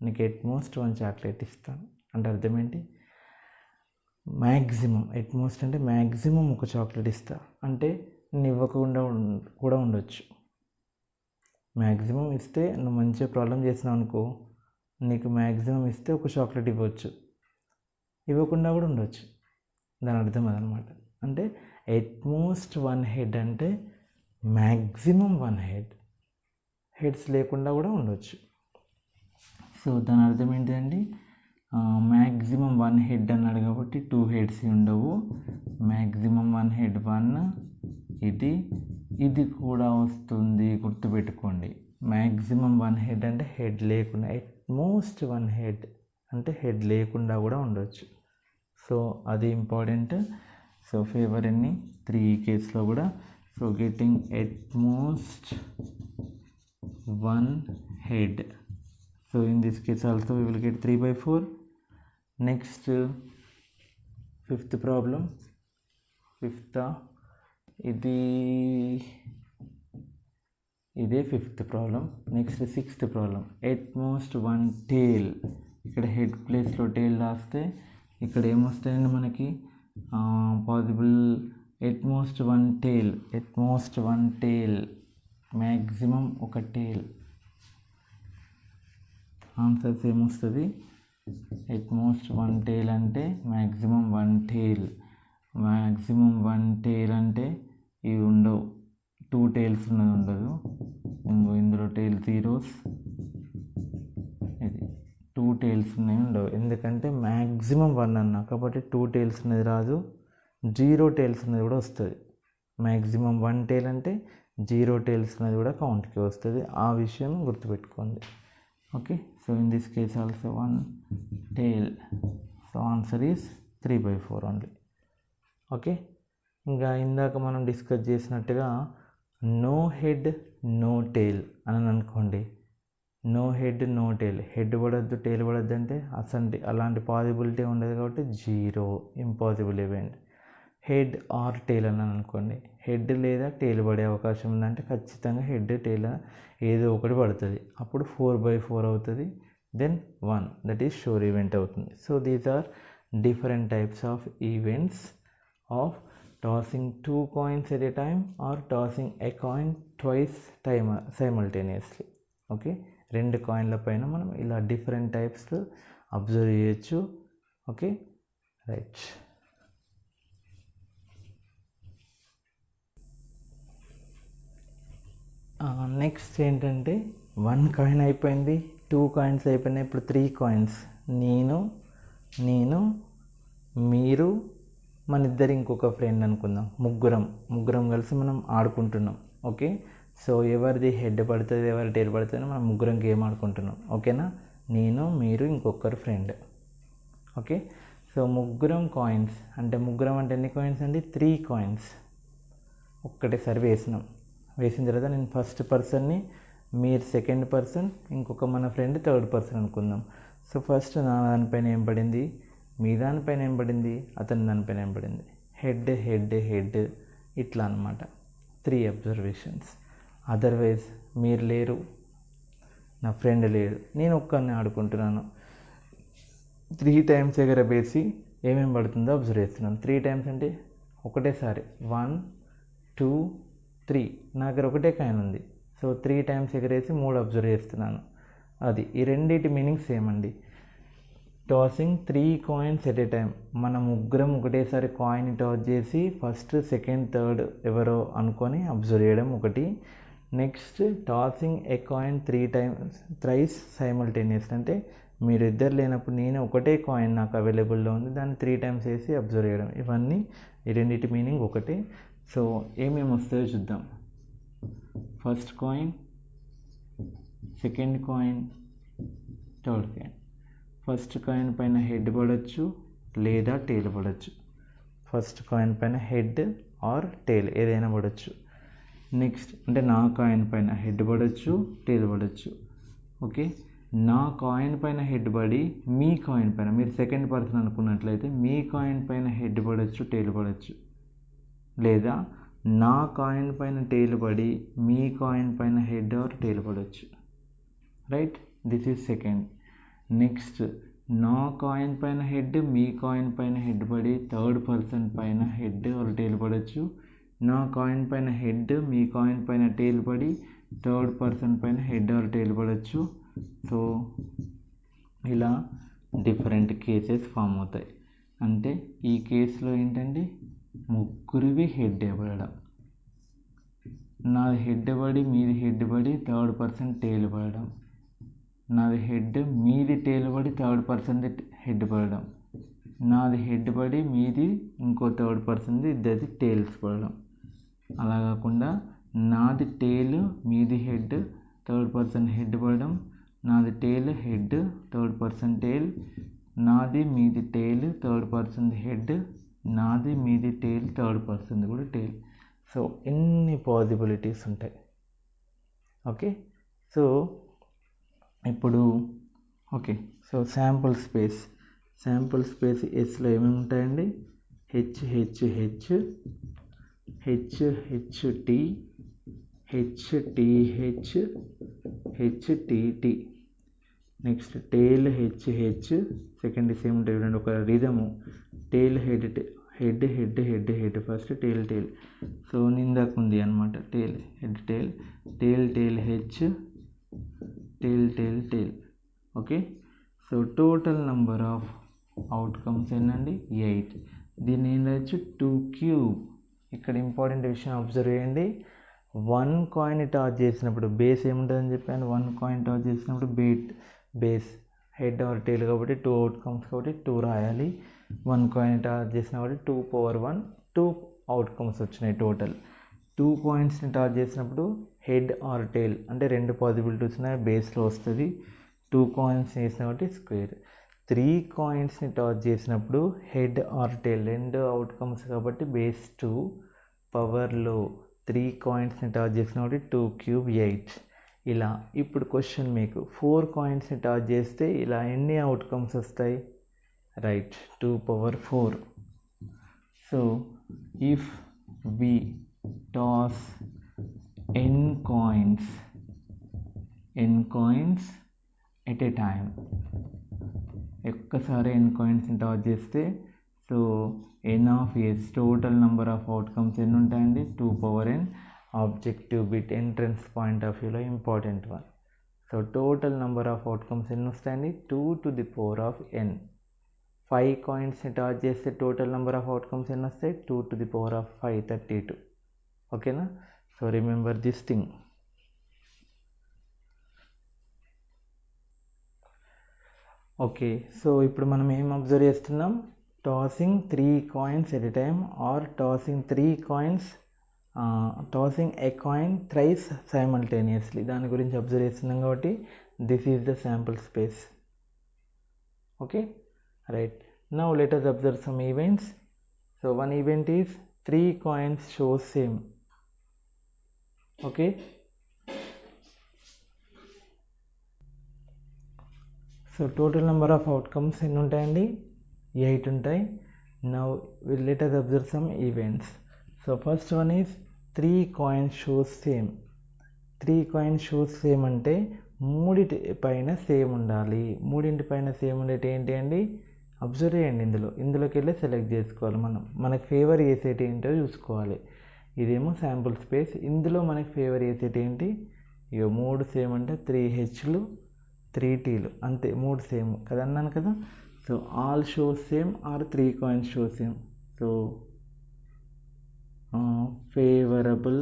నీకు అట్మోస్ట్ 1 చాక్లెట్ ఇస్తాను అంటే అర్థం ఏంటి? మ్యాక్సిమం. అట్మోస్ట్ అంటే మ్యాక్సిమం ఒక చాక్లెట్ ఇస్తా అంటే నేను ఇవ్వకుండా కూడా ఉండొచ్చు. మ్యాక్సిమం ఇస్తే నువ్వు మంచిగా ప్రాబ్లం చేసినావు అనుకో, నీకు మ్యాక్సిమం ఇస్తే ఒక చాక్లెట్ ఇవ్వచ్చు, ఇవ్వకుండా కూడా ఉండొచ్చు. దాని అర్థం అదనమాట. అంటే అట్మోస్ట్ 1 హెడ్ అంటే మ్యాక్సిమం 1 హెడ్, హెడ్స్ లేకుండా కూడా ఉండొచ్చు. సో దాని అర్థం ఏంటండి? మ్యాక్సిమం 1 హెడ్ అన్నాడు కాబట్టి 2 హెడ్స్ ఉండవు. మ్యాక్సిమం 1 హెడ్ 1, ఇది కూడా వస్తుంది, గుర్తుపెట్టుకోండి. మ్యాక్సిమం 1 హెడ్ అంటే హెడ్ లేకుండా, అట్మోస్ట్ 1 హెడ్ అంటే హెడ్ లేకుండా కూడా ఉండొచ్చు. సో అది ఇంపార్టెంట్. సో ఫేవర్ ఎన్ని 3 కేసులో కూడా. So getting utmost 1 head. So in this case also we will get 3/4. Next fifth problem. ఇదే fifth problem. Next sixth problem. Utmost 1 tail. ఇక్కడ హెడ్ ప్లేస్లో టేల్ రాస్తే ఇక్కడ ఏమొస్తాయండి మనకి possible utmost 1 tail. Utmost 1 tail, maximum ఒక టేల్. ఆన్సర్స్ ఏమొస్తుంది? అట్మోస్ట్ 1 tail అంటే maximum 1 tail. Maximum 1 tail అంటే ఇవి ఉండవు, 2 tails ఉన్నది ఉండదు. ఇందులో టేల్ జీరోస్, ఇది 2 tails ఉన్నవి ఉండవు. ఎందుకంటే మ్యాక్సిమం 1 అన్నా కాబట్టి 2 tails ఉన్నది రాదు, 0 tails ఉన్నది కూడా వస్తుంది. మ్యాక్సిమం 1 tail అంటే 0 tails ఉన్నది కూడా కౌంట్కి వస్తుంది. ఆ విషయం గుర్తుపెట్టుకోండి. Okay, so in this case also 1 tail. So answer is 3/4 only. Okay, ఇంకా ఇందాక మనం డిస్కస్ చేసినట్టుగా నో హెడ్ నో టేల్ అని అనుకోండి. నో హెడ్ నో టేల్, హెడ్ పడద్దు టేల్ పడద్దు అంటే అసలు అలాంటి పాసిబిలిటీ ఉండదు కాబట్టి 0, ఇంపాసిబుల్ ఈవెంట్. హెడ్ ఆర్ టేల్ అని అనుకోండి, హెడ్ లేదా టేల్ పడే అవకాశం ఉందంటే ఖచ్చితంగా హెడ్ టేల్ ఏదో ఒకటి పడుతుంది. అప్పుడు 4/4 అవుతుంది. Then 1, that is sure event అవుతుంది. So these are different types of events of tossing 2 coins at a time or tossing a coin twice simultaneously. Okay, 2 కాయిన్ల పైన మనం ఇలా డిఫరెంట్ టైప్స్ అబ్జర్వ్ చేయొచ్చు. Okay right. నెక్స్ట్ ఏంటంటే 1 coin అయిపోయింది, 2 coins అయిపోయినాయి, ఇప్పుడు 3 coins. నేను మీరు మన ఇద్దరు ఇంకొక ఫ్రెండ్ అనుకుందాం, ముగ్గురం కలిసి మనం ఆడుకుంటున్నాం. ఓకే, సో ఎవరిది హెడ్ పడుతుంది ఎవరి టేల్ పడుతుంది మనం ముగ్గురం గేమ్ ఆడుకుంటున్నాం. ఓకేనా, నేను మీరు ఇంకొకరు ఫ్రెండ్. ఓకే, సో ముగ్గురం కాయిన్స్ అంటే ఎన్ని కాయిన్స్ అండి? 3 కాయిన్స్ ఒక్కటేసారి వేసిన తర్వాత నేను ఫస్ట్ పర్సన్ని, మీరు సెకండ్ పర్సన్, ఇంకొక మన ఫ్రెండ్ థర్డ్ పర్సన్ అనుకుందాం. సో ఫస్ట్ నా దానిపైన ఏం పడింది, మీ దానిపైన ఏం పడింది, అతని దానిపైన ఏం పడింది, హెడ్ హెడ్ హెడ్ ఇట్లా అనమాట 3 అబ్జర్వేషన్స్. అదర్వైజ్ మీరు లేరు, నా ఫ్రెండ్ లేడు, నేను ఒక్కరిని ఆడుకుంటున్నాను, 3 టైమ్స్ ఎగరబేసి ఏమేమి పడుతుందో అబ్జర్వ్ చేస్తున్నాను. 3 టైమ్స్ అంటే ఒకటేసారి 1 2 3, నా దగ్గర ఒకటే కాయిన్ ఉంది. సో 3 టైమ్స్ ఎగరేసి 3 అబ్జర్వ్ చేస్తున్నాను. అది ఈ రెండింటి మీనింగ్స్ ఏమండి, tossing 3 coins at a time, మన ముగ్గురం ఒకటేసారి కాయిన్ టాస్ చేసి ఫస్ట్ సెకండ్ థర్డ్ ఎవరో అనుకొని అబ్జర్వ్ చేయడం ఒకటి. Next tossing a coin 3 times thrice simultaneous, అంటే మీరు ఇద్దరు లేనప్పుడు నేను ఒకటే కాయిన్ నాకు అవైలబుల్లో ఉంది, దాన్ని 3 టైమ్స్ వేసి అబ్జర్వ్ చేయడం. ఇవన్నీ ఈ రెండింటి మీనింగ్ ఒకటే. సో ఏమేమి వస్తాయో చూద్దాం. First coin, second coin, third coin. First coin పైన హెడ్ పడవచ్చు లేదా టేల్ పడవచ్చు. ఫస్ట్ కాయిన్ పైన హెడ్ ఆర్ టేల్ ఏదైనా పడవచ్చు. నెక్స్ట్ అంటే నా కాయిన్ పైన హెడ్ పడవచ్చు, టేల్ పడవచ్చు. ఓకే, నా కాయిన్ పైన హెడ్ పడి మీ కాయిన్ పైన, మీరు సెకండ్ పర్సన్ అనుకున్నట్లయితే మీ కాయిన్ పైన హెడ్ పడవచ్చు, టేల్ పడవచ్చు. లేదా నా కాయిన్ పైన టేల్ పడి మీ కాయిన్ పైన హెడ్ ఆర్ టేల్ పడవచ్చు. Right, this is second. Next నా కాయిన్ పైన హెడ్ మీ కాయిన్ పైన హెడ్ పడి థర్డ్ పర్సన్ పైన హెడ్ ఆర్ టేల్ పడవచ్చు. నా కాయిన్ పైన హెడ్ మీ కాయిన్ పైన టేల్ పడి థర్డ్ పర్సన్ పైన హెడ్ ఆర్ టేల్ పడవచ్చు. సో ఇలా డిఫరెంట్ కేసెస్ ఫామ్ అవుతాయి. అంటే ఈ కేసులో ఏంటంటే ముగ్గురివి హెడ్ పడడం, నాది హెడ్ పడి మీది హెడ్ పడి థర్డ్ పర్సన్ టేల్ పడడం, నాది హెడ్ మీది టేల్ పడి థర్డ్ పర్సన్ది హెడ్ పడడం, నాది హెడ్ పడి మీది ఇంకో థర్డ్ పర్సన్ది ఇద్దరిది టేల్స్ పడడం. అలా కాకుండా నాది టేల్ మీది హెడ్ థర్డ్ పర్సన్ హెడ్ పడడం, నాది టేల్ హెడ్ థర్డ్ పర్సన్ టేల్, నాది మీది టేల్ థర్డ్ పర్సన్ది హెడ్, నాది మీది టేల్ థర్డ్ పర్సన్ది కూడా టేల్. సో ఎన్ని పాసిబిలిటీస్ ఉంటాయి. ఓకే, సో ఇప్పుడు ఓకే, సో శాంపుల్ స్పేస్ ఎస్లో ఏమేమి ఉంటాయండి, H H H H H T H T H H T T. Next tail H H, second same ఉంటుంది చూడండి, ఒక రిధము, tail head head head head head first tail tail. So నిందాకు ఉంది అనమాట, tail head tail tail tail H tail tail tail. Okay, so total number of outcomes ఏంటండి 8. దీన్ని ఏం రాయొచ్చు 2 క్యూబ్. ఇక్కడ ఇంపార్టెంట్ విషయం అబ్జర్వ్ చేయండి, 1 కాయిన్ టాస్ చేసినప్పుడు బేస్ ఏముంటుందని చెప్పాను, 1 కాయిన్ టాస్ చేసినప్పుడు బేస్ హెడ్ ఆర్ టేల్ కాబట్టి 2 అవుట్కమ్స్ కాబట్టి 2 రాయాలి. 1 కాయిన్ టాస్ చేసిన కాబట్టి 2 పవర్ 1 2 అవుట్కమ్స్ వచ్చినాయి టోటల్. 2 కాయిన్స్ని టాస్ చేసినప్పుడు హెడ్ ఆర్ టేల్ అంటే 2 పాసిబిలిటీస్ ఉన్నాయి, బేస్లో వస్తుంది. 2 కాయిన్స్ చేసిన కాబట్టి స్క్వేర్. 3 కాయిన్స్ని టాస్ చేసినప్పుడు హెడ్ ఆర్ టేల్ 2 అవుట్కమ్స్ కాబట్టి బేస్ 2 పవర్లో 3 కాయిన్స్ని టాస్ చేసిన కాబట్టి 2 క్యూబ్ 8. ఇలా ఇప్పుడు క్వశ్చన్ మీకు 4 కాయిన్స్ని టాస్ చేస్తే ఇలా ఎన్ని అవుట్కమ్స్ వస్తాయి, right 2 power 4. So if we toss n coins at a time, ఒక్కసారి n కాయిన్స్ని టాస్ చేస్తే so n of S total number of outcomes ఎన్ని ఉంటాయండి 2 power n. Objective bit entrance point of వ్యూలో important one. So total number of outcomes ఎన్ని వస్తాయండి 2 to the power of n. 5 కాయిన్స్ని toss చేస్తే టోటల్ నెంబర్ ఆఫ్ అవుట్కమ్స్ ఎన్ని వస్తాయి 2 to the power of 5 32. ఓకేనా, so remember this thing. Okay, so ఇప్పుడు మనం ఏం అబ్జర్వ్ చేస్తున్నాం, tossing 3 coins at a time or tossing a coin thrice simultaneously, దాని గురించి అబ్జర్వ్ చేస్తున్నాం కాబట్టి this is the sample space. Okay, right. Now let us observe some events. So one event is 3 coins shows same. Okay, so total number of outcomes ఎన్ని ఉంటాయండి? 8 ఉంటాయి. Now let us observe some events. So first one is 3 coins shows same. 3 coins shows same అంటే మూడింటి పైన same ఉండాలి. మూడింటి పైన same ఉండేటి ఏంటి అండి? అబ్జర్వ్ చేయండి. ఇందులోకి వెళ్ళి సెలెక్ట్ చేసుకోవాలి. మనకు ఫేవర్ చేసేటి ఏంటో చూసుకోవాలి. ఇదేమో శాంపుల్ స్పేస్. ఇందులో మనకి ఫేవర్ చేసేటి ఏంటి? ఇక 3 సేమ్ అంటే 3Hలు 3Tలు అంతే, 3 సేమ్ కదా అన్నాను కదా. So all show same or 3 coins show same. So favourable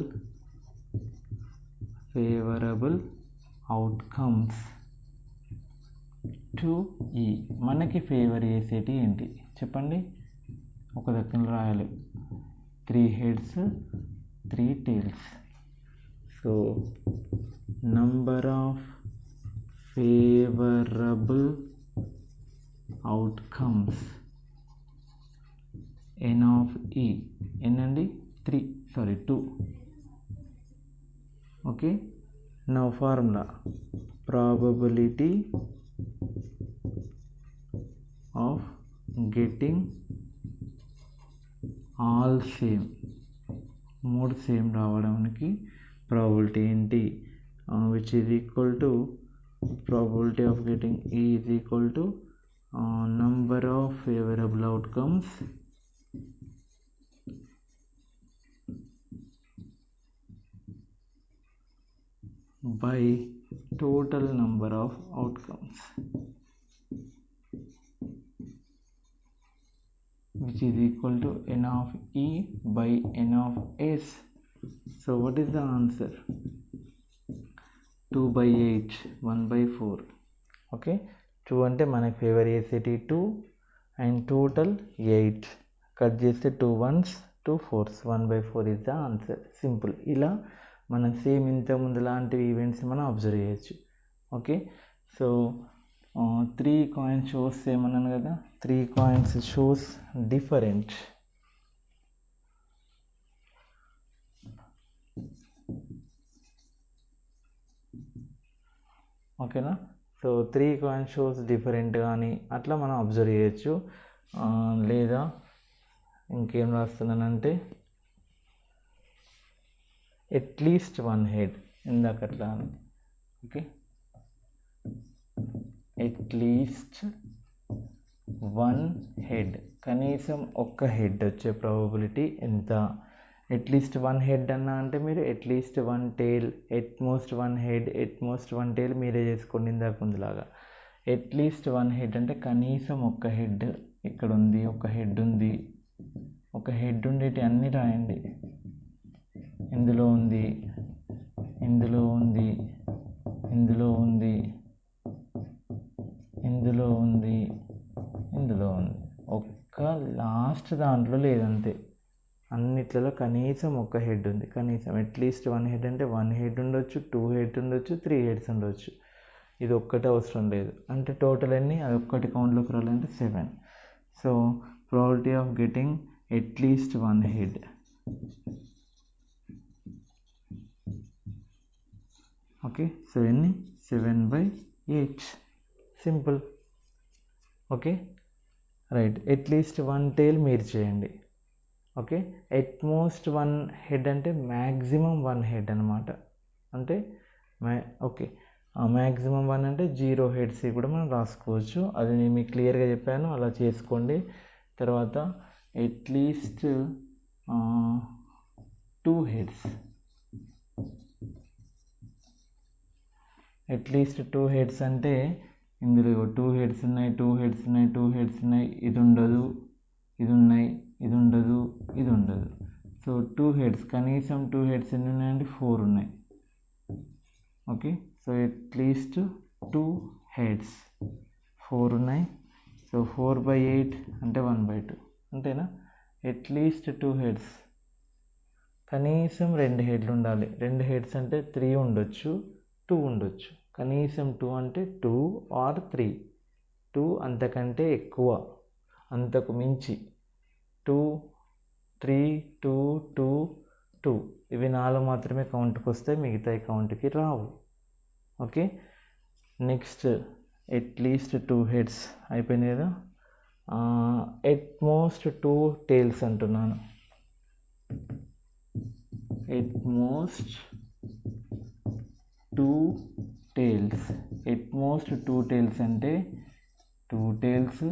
outcomes to E. మనకి ఫేవర్ చేసేటి ఏంటి చెప్పండి? ఒక దగ్గర రాయాలి. 3 heads 3 tails. So number of favourable outcomes n of ఈ ఎన్నండి? 2. Okay. Now formula probability of getting all same. 3 same రావడానికి probability ఏంటి? Which is equal to probability of getting E is equal to number of favorable outcomes by total number of outcomes, which is equal to n of E by n of S. So what is the answer? 2/8, 1/4. Okay. 2 అంటే మనకి favour చేసేటి 2 and total 8. Cut చేస్తే 2 ones 2 fours, 1/4 is the answer. Simple. ఇలా మనం same ఇంతకుముందు లాంటి events మనం observe చేయొచ్చు. Okay. So 3 coins shows same అన్నాను కదా. 3 కాయిన్స్ షోస్ డిఫరెంట్. ఓకేనా. సో 3 కాయిన్ షోస్ డిఫరెంట్ కానీ అట్లా మనం అబ్జర్వ్ చేయొచ్చు. లేదా ఇంకేం రాస్తున్నానంటే అట్లీస్ట్ 1 head ఇందాక అట్లా. ఓకే. అట్లీస్ట్ 1 head, కనీసం ఒక్క హెడ్ వచ్చే ప్రాబబిలిటీ ఎంత? అట్లీస్ట్ 1 head అన్నా అంటే మీరు at least 1 tail, utmost 1 head, utmost 1 tail మీరే చేసుకోండి ఇందాక ముందులాగా. అట్లీస్ట్ 1 head అంటే కనీసం ఒక్క హెడ్ ఇక్కడ ఉంది, ఒక హెడ్ ఉంది. ఒక హెడ్ ఉండేటి అన్నీ రాయండి. ఇందులో ఉంది, ఇందులో ఉంది, ఇందులో ఉంది, ఇందులో ఉంది, ఇందులో ఉంది. ఒక్క లాస్ట్ దాంట్లో లేదంతే. అన్నిట్లలో కనీసం ఒక హెడ్ ఉంది. కనీసం అట్లీస్ట్ 1 head అంటే 1 head ఉండొచ్చు, 2 heads ఉండొచ్చు, 3 heads ఉండొచ్చు. ఇది ఒక్కటే అవసరం లేదు. అంటే టోటల్ అన్నీ అది ఒక్కటి కౌంట్లోకి రావాలంటే 7. So probability of getting at least 1 head. Okay. So ఎన్ని? 7/8. Simple. Okay. Right. At least 1 tail మీరు చేయండి. ఓకే. ఎట్మోస్ట్ 1 head అంటే మ్యాక్సిమం 1 head అనమాట. అంటే ఓకే, మ్యాక్సిమం 1 అంటే 0 heads కూడా మనం రాసుకోవచ్చు. అది నేను మీకు క్లియర్గా చెప్పాను, అలా చేసుకోండి. తర్వాత అట్లీస్ట్ 2 heads. అట్లీస్ట్ 2 heads అంటే ఇందులో 2 heads ఉన్నాయి, 2 heads ఉన్నాయి, 2 heads ఉన్నాయి. ఇది ఉండదు, ఇది ఉన్నాయి, ఇది ఉండదు, ఇది ఉండదు. సో 2 heads, కనీసం 2 heads ఎన్ని ఉన్నాయండి? 4 ఉన్నాయి. ఓకే. సో అట్లీస్ట్ 2 heads 4 ఉన్నాయి. సో 4/8 అంటే 1/2 అంతేనా? అట్లీస్ట్ 2 heads, కనీసం 2 heads ఉండాలి. 2 heads అంటే 3 ఉండొచ్చు, 2 ఉండొచ్చు. కనీసం 2 అంటే 2 or 3. 2 అంతకంటే ఎక్కువ, అంతకు మించి 2, 3, 2, 2, 2 ఇవి 4 మాత్రమే కౌంట్కి వస్తాయి, మిగతా కౌంట్కి రావు. ఓకే. నెక్స్ట్ అట్లీస్ట్ 2 హెడ్స్ అయిపోయింది కదా. ఎట్ మోస్ట్ 2 టేల్స్ అంటున్నాను. At most 2 tails. At most 2 tails అంటే 2 టేల్స్,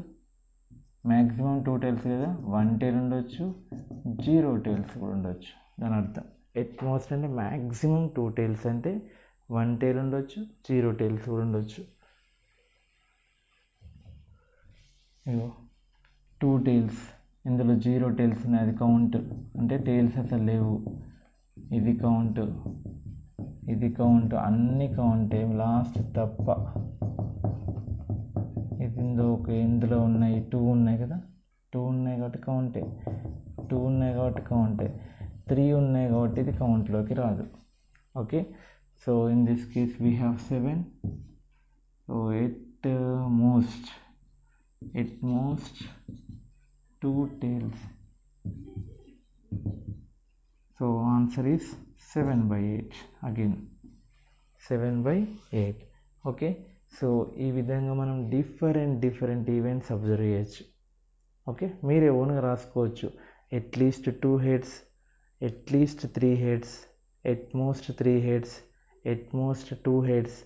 మ్యాక్సిమం 2 టేల్స్ కదా. 1 టేల్ ఉండొచ్చు, 0 టేల్స్ కూడా ఉండొచ్చు. దాని అర్థం ఎట్ మోస్ట్ అంటే మ్యాక్సిమం 2 టేల్స్ అంటే 1 టేల్ ఉండొచ్చు, 0 టేల్స్ కూడా ఉండొచ్చు. 2 టేల్స్, ఇందులో 0 టేల్స్ ఉన్నాయి, అది కౌంట్ అంటే టేల్స్ అసలు లేవు. ఇది కౌంట్, ఇది కౌంట్, అన్ని కౌంట్, లాస్ట్ తప్ప. ఇది ఇందులో ఉన్నాయి 2 ఉన్నాయి కదా, 2 ఉన్నాయి కాబట్టి కౌంటే, 2 ఉన్నాయి కాబట్టి కౌంటే, 3 ఉన్నాయి కాబట్టి ఇది కౌంట్లోకి రాదు. Okay, so in this case we have 7. So at most 2 tails. So answer is 7/8. Again 7/8. Okay, so ఈ విధంగా మనం డిఫరెంట్ ఈవెంట్స్ అబ్జర్వ్ చేయొచ్చు. ఓకే, మీరే ఓన్గా రాసుకోవచ్చు. At least 2 heads, at least 3 heads, at most 3 heads, at most 2 heads,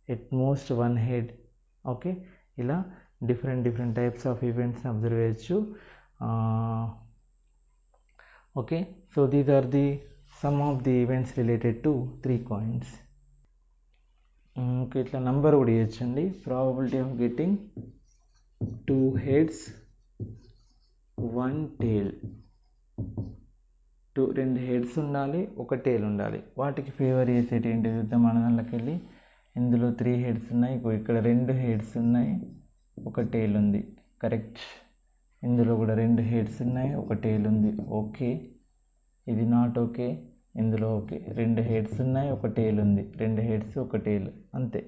at most 1 head. Okay, ఇలా different types of ఈవెంట్స్ని observe చేయొచ్చు. Okay, so these are the sum of the events related to 3 coins. Okay, ఇట్లా number కూడా ఇవ్వచ్చండి. Probability of getting 2 heads 1 tail. 2 heads ఉండాలి, 1 టేల్ ఉండాలి. వాటికి favour చేసేటి ఏంటి చూద్దాం. మన దాంట్లోకి వెళ్ళి ఇందులో 3 హెడ్స్ ఉన్నాయి, ఇక్కడ 2 హెడ్స్ ఉన్నాయి, 1 టేల్ ఉంది. కరెక్ట్. ఇందులో కూడా 2 హెడ్స్ ఉన్నాయి, 1 టేల్ ఉంది. ఓకే, ఇది నాట్ ఓకే. ఇందులో ఓకే, 2 హెడ్స్ ఉన్నాయి, 1 టేల్ ఉంది, 2 హెడ్స్ 1 టేల్, అంతే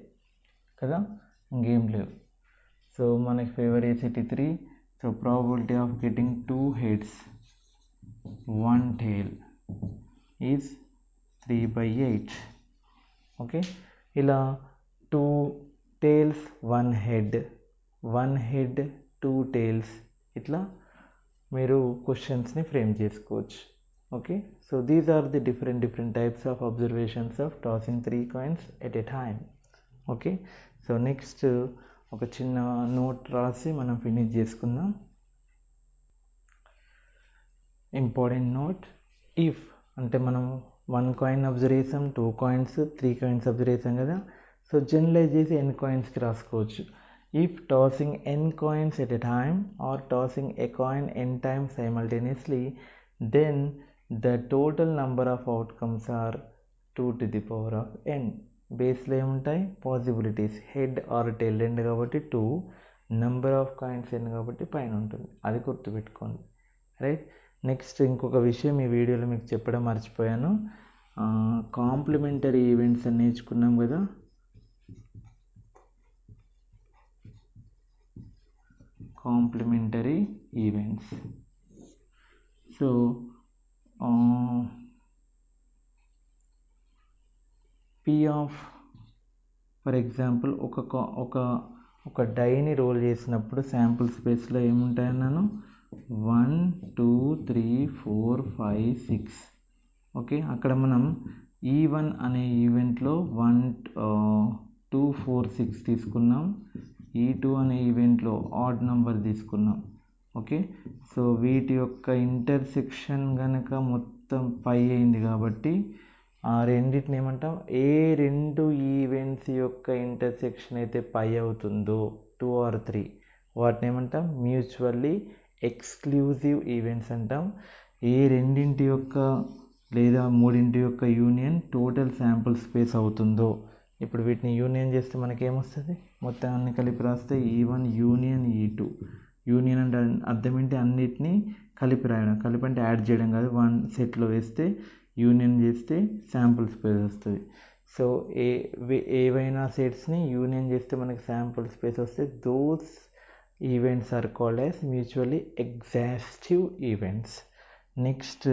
కదా, ఇంకేం లేవు. సో మనకి ఫేవర్ చేసేటి 3. So probability of getting 2 heads 1 tail is 3/8. Okay, ఇలా 2 టేల్స్ 1 హెడ్, 1 హెడ్ 2 టేల్స్, ఇట్లా మీరు క్వశ్చన్స్ని ఫ్రేమ్ చేసుకోవచ్చు. Okay, so these are the different types of observations of tossing 3 coins at a time. Okay, so next ఒక చిన్న note రాసి మనం finish చేసుకుందాం. Important note. ఇఫ్ అంటే మనం 1 కాయిన్ అబ్జర్వ్ చేసాం, 2 కాయిన్స్, 3 కాయిన్స్ అబ్జర్వ్ చేసాం కదా. సో జనరలైజ్ చేసి n కాయిన్స్కి రాసుకోవచ్చు. If tossing n coins at a time or tossing a coin n times simultaneously, then the total number of outcomes are 2 to the power of n. బేస్లో ఏముంటాయి, possibilities, head are tell రెండు కాబట్టి 2, number of coins n కాబట్టి పైన ఉంటుంది. అది గుర్తుపెట్టుకోండి. Right. Next ఇంకొక విషయం ఈ వీడియోలో మీకు చెప్పడం మర్చిపోయాను. కాంప్లిమెంటరీ ఈవెంట్స్ అని నేర్చుకున్నాం కదా. Complementary events. So P of, for example ఒక డైని రోల్ చేసినప్పుడు శాంపుల్ స్పేస్లో ఏముంటాయన్నాను, 1 2 3 4 5 6. ఓకే, అక్కడ మనం E1 అనే ఈవెంట్లో 1 2 4 6 తీసుకున్నాం. E2 అనే ఈవెంట్లో ఆడ్ నెంబర్ తీసుకున్నాం. ఓకే, సో వీటి యొక్క ఇంటర్సెక్షన్ కనుక మొత్తం 5 అయింది కాబట్టి ఆ రెండింటిని ఏమంటాం, ఏ 2 ఈవెంట్స్ యొక్క ఇంటర్సెక్షన్ అయితే 5 అవుతుందో 2 or 3, వాటిని ఏమంటాం, మ్యూచువల్లీ ఎక్స్క్లూజివ్ ఈవెంట్స్ అంటాం. ఏ రెండింటి యొక్క లేదా 3 యొక్క యూనియన్ టోటల్ శాంపుల్ స్పేస్ అవుతుందో. ఇప్పుడు వీటిని యూనియన్ చేస్తే మనకేమొస్తుంది, మొత్తం అన్ని కలిపి రాస్తే E1 యూనియన్ E2. యూనియన్ అంటే అర్థం ఏంటి, అన్నిటినీ కలిపి రాయడం. కలిపి అంటే యాడ్ చేయడం కాదు. 1 సెట్లో వేస్తే యూనియన్ చేస్తే శాంపుల్ స్పేస్ వస్తుంది. సో ఏవైనా సెట్స్ని యూనియన్ చేస్తే మనకి శాంపుల్ స్పేస్ వస్తే those events are called as mutually exhaustive events. Next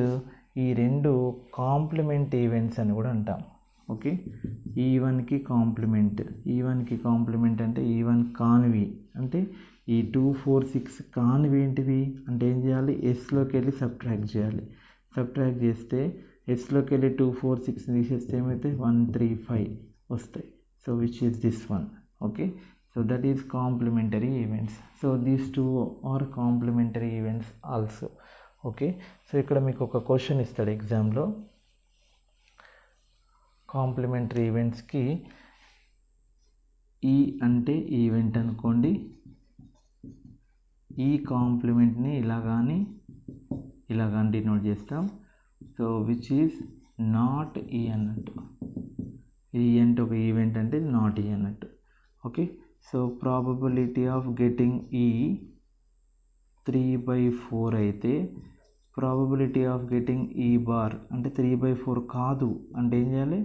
ఈ 2 కాంప్లిమెంట్ ఈవెంట్స్ అని కూడా అంటాం. ఓకే, E1కి కాంప్లిమెంట్, E1కి కాంప్లిమెంట్ అంటే E1 కానివి అంటే ఈ 2 4 6 కానివి ఏంటివి అంటే ఏం చేయాలి, ఎస్లోకి వెళ్ళి సబ్ట్రాక్ట్ చేయాలి. సబ్ట్రాక్ట్ చేస్తే ఎస్లోకి వెళ్ళి 2 4 6 తీసేస్తే ఏమైతే 1 3 5 వస్తాయి. So which is this one. Okay, so that is complementary events. So these two are complementary events also. Okay, so ఇక్కడ మీకు ఒక క్వశ్చన్ ఇస్తాడు ఎగ్జామ్లో, కాంప్లిమెంటరీ ఈవెంట్స్కి ఈ అంటే ఈవెంట్ అనుకోండి, ఈ కాంప్లిమెంట్ని ఇలా కానీ డినోట్ చేస్తాం. సో విచ్ ఈజ్ నాట్ ఈ అన్నట్టు, ఈ అంటే ఒక ఈవెంట్ అంటే నాట్ ఈ అన్నట్టు. Okay, so probability of getting ఈ 3/4 అయితే ప్రాబబిలిటీ ఆఫ్ గెటింగ్ ఈ బార్ అంటే 3/4 కాదు అంటే ఏం చేయాలి,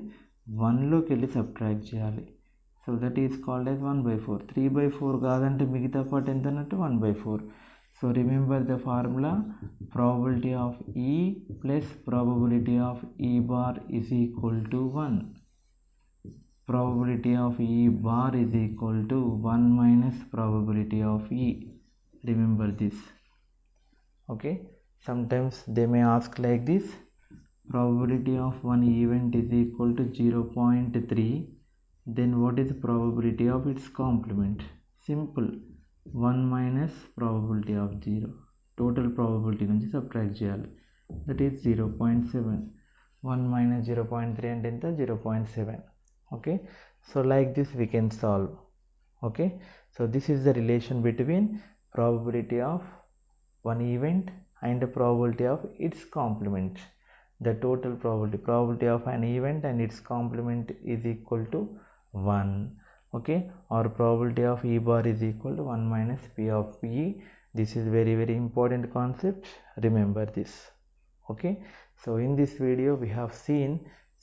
1లోకి వెళ్ళి సబ్ట్రాక్ట్ చేయాలి. So that is called as 1/4. 3/4 కాదంటే మిగతా పార్ట్ ఎంత అన్నట్టు 1/4. So remember the formula, probability of ఈ plus probability of E bar is equal to 1. Probability of E bar is equal to 1 minus probability of E. Remember this. Okay, sometimes they may ask like this, probability of one event is equal to 0.3, then what is the probability of its complement? Simple, 1 minus probability of 0, total probability నుంచి subtract చేయాలి, that is 0.7. 1 minus 0.3 అంటే ఎంత, 0.7. Okay, so like this we can solve. Okay, so this is the relation between probability of one event and the probability of its complement. The total probability of an event and its complement is equal to 1. Okay, or probability of E bar is equal to 1 minus P of E. This is very important concept, remember this. Okay, so in this video we have seen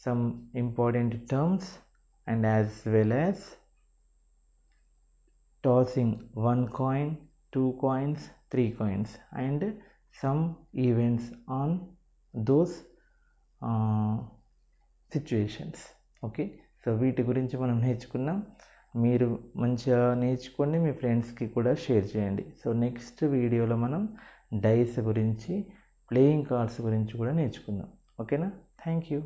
some important terms and as well as tossing 1 coin, 2 coins, 3 coins and some events on those situations. Okay, so వీటి గురించి మనం నేర్చుకున్నాం. మీరు మంచిగా నేర్చుకొని మీ ఫ్రెండ్స్కి కూడా share చేయండి. సో నెక్స్ట్ వీడియోలో మనం డైస్ గురించి, ప్లేయింగ్ కార్డ్స్ గురించి కూడా నేర్చుకుందాం. ఓకేనా, థ్యాంక్ యూ.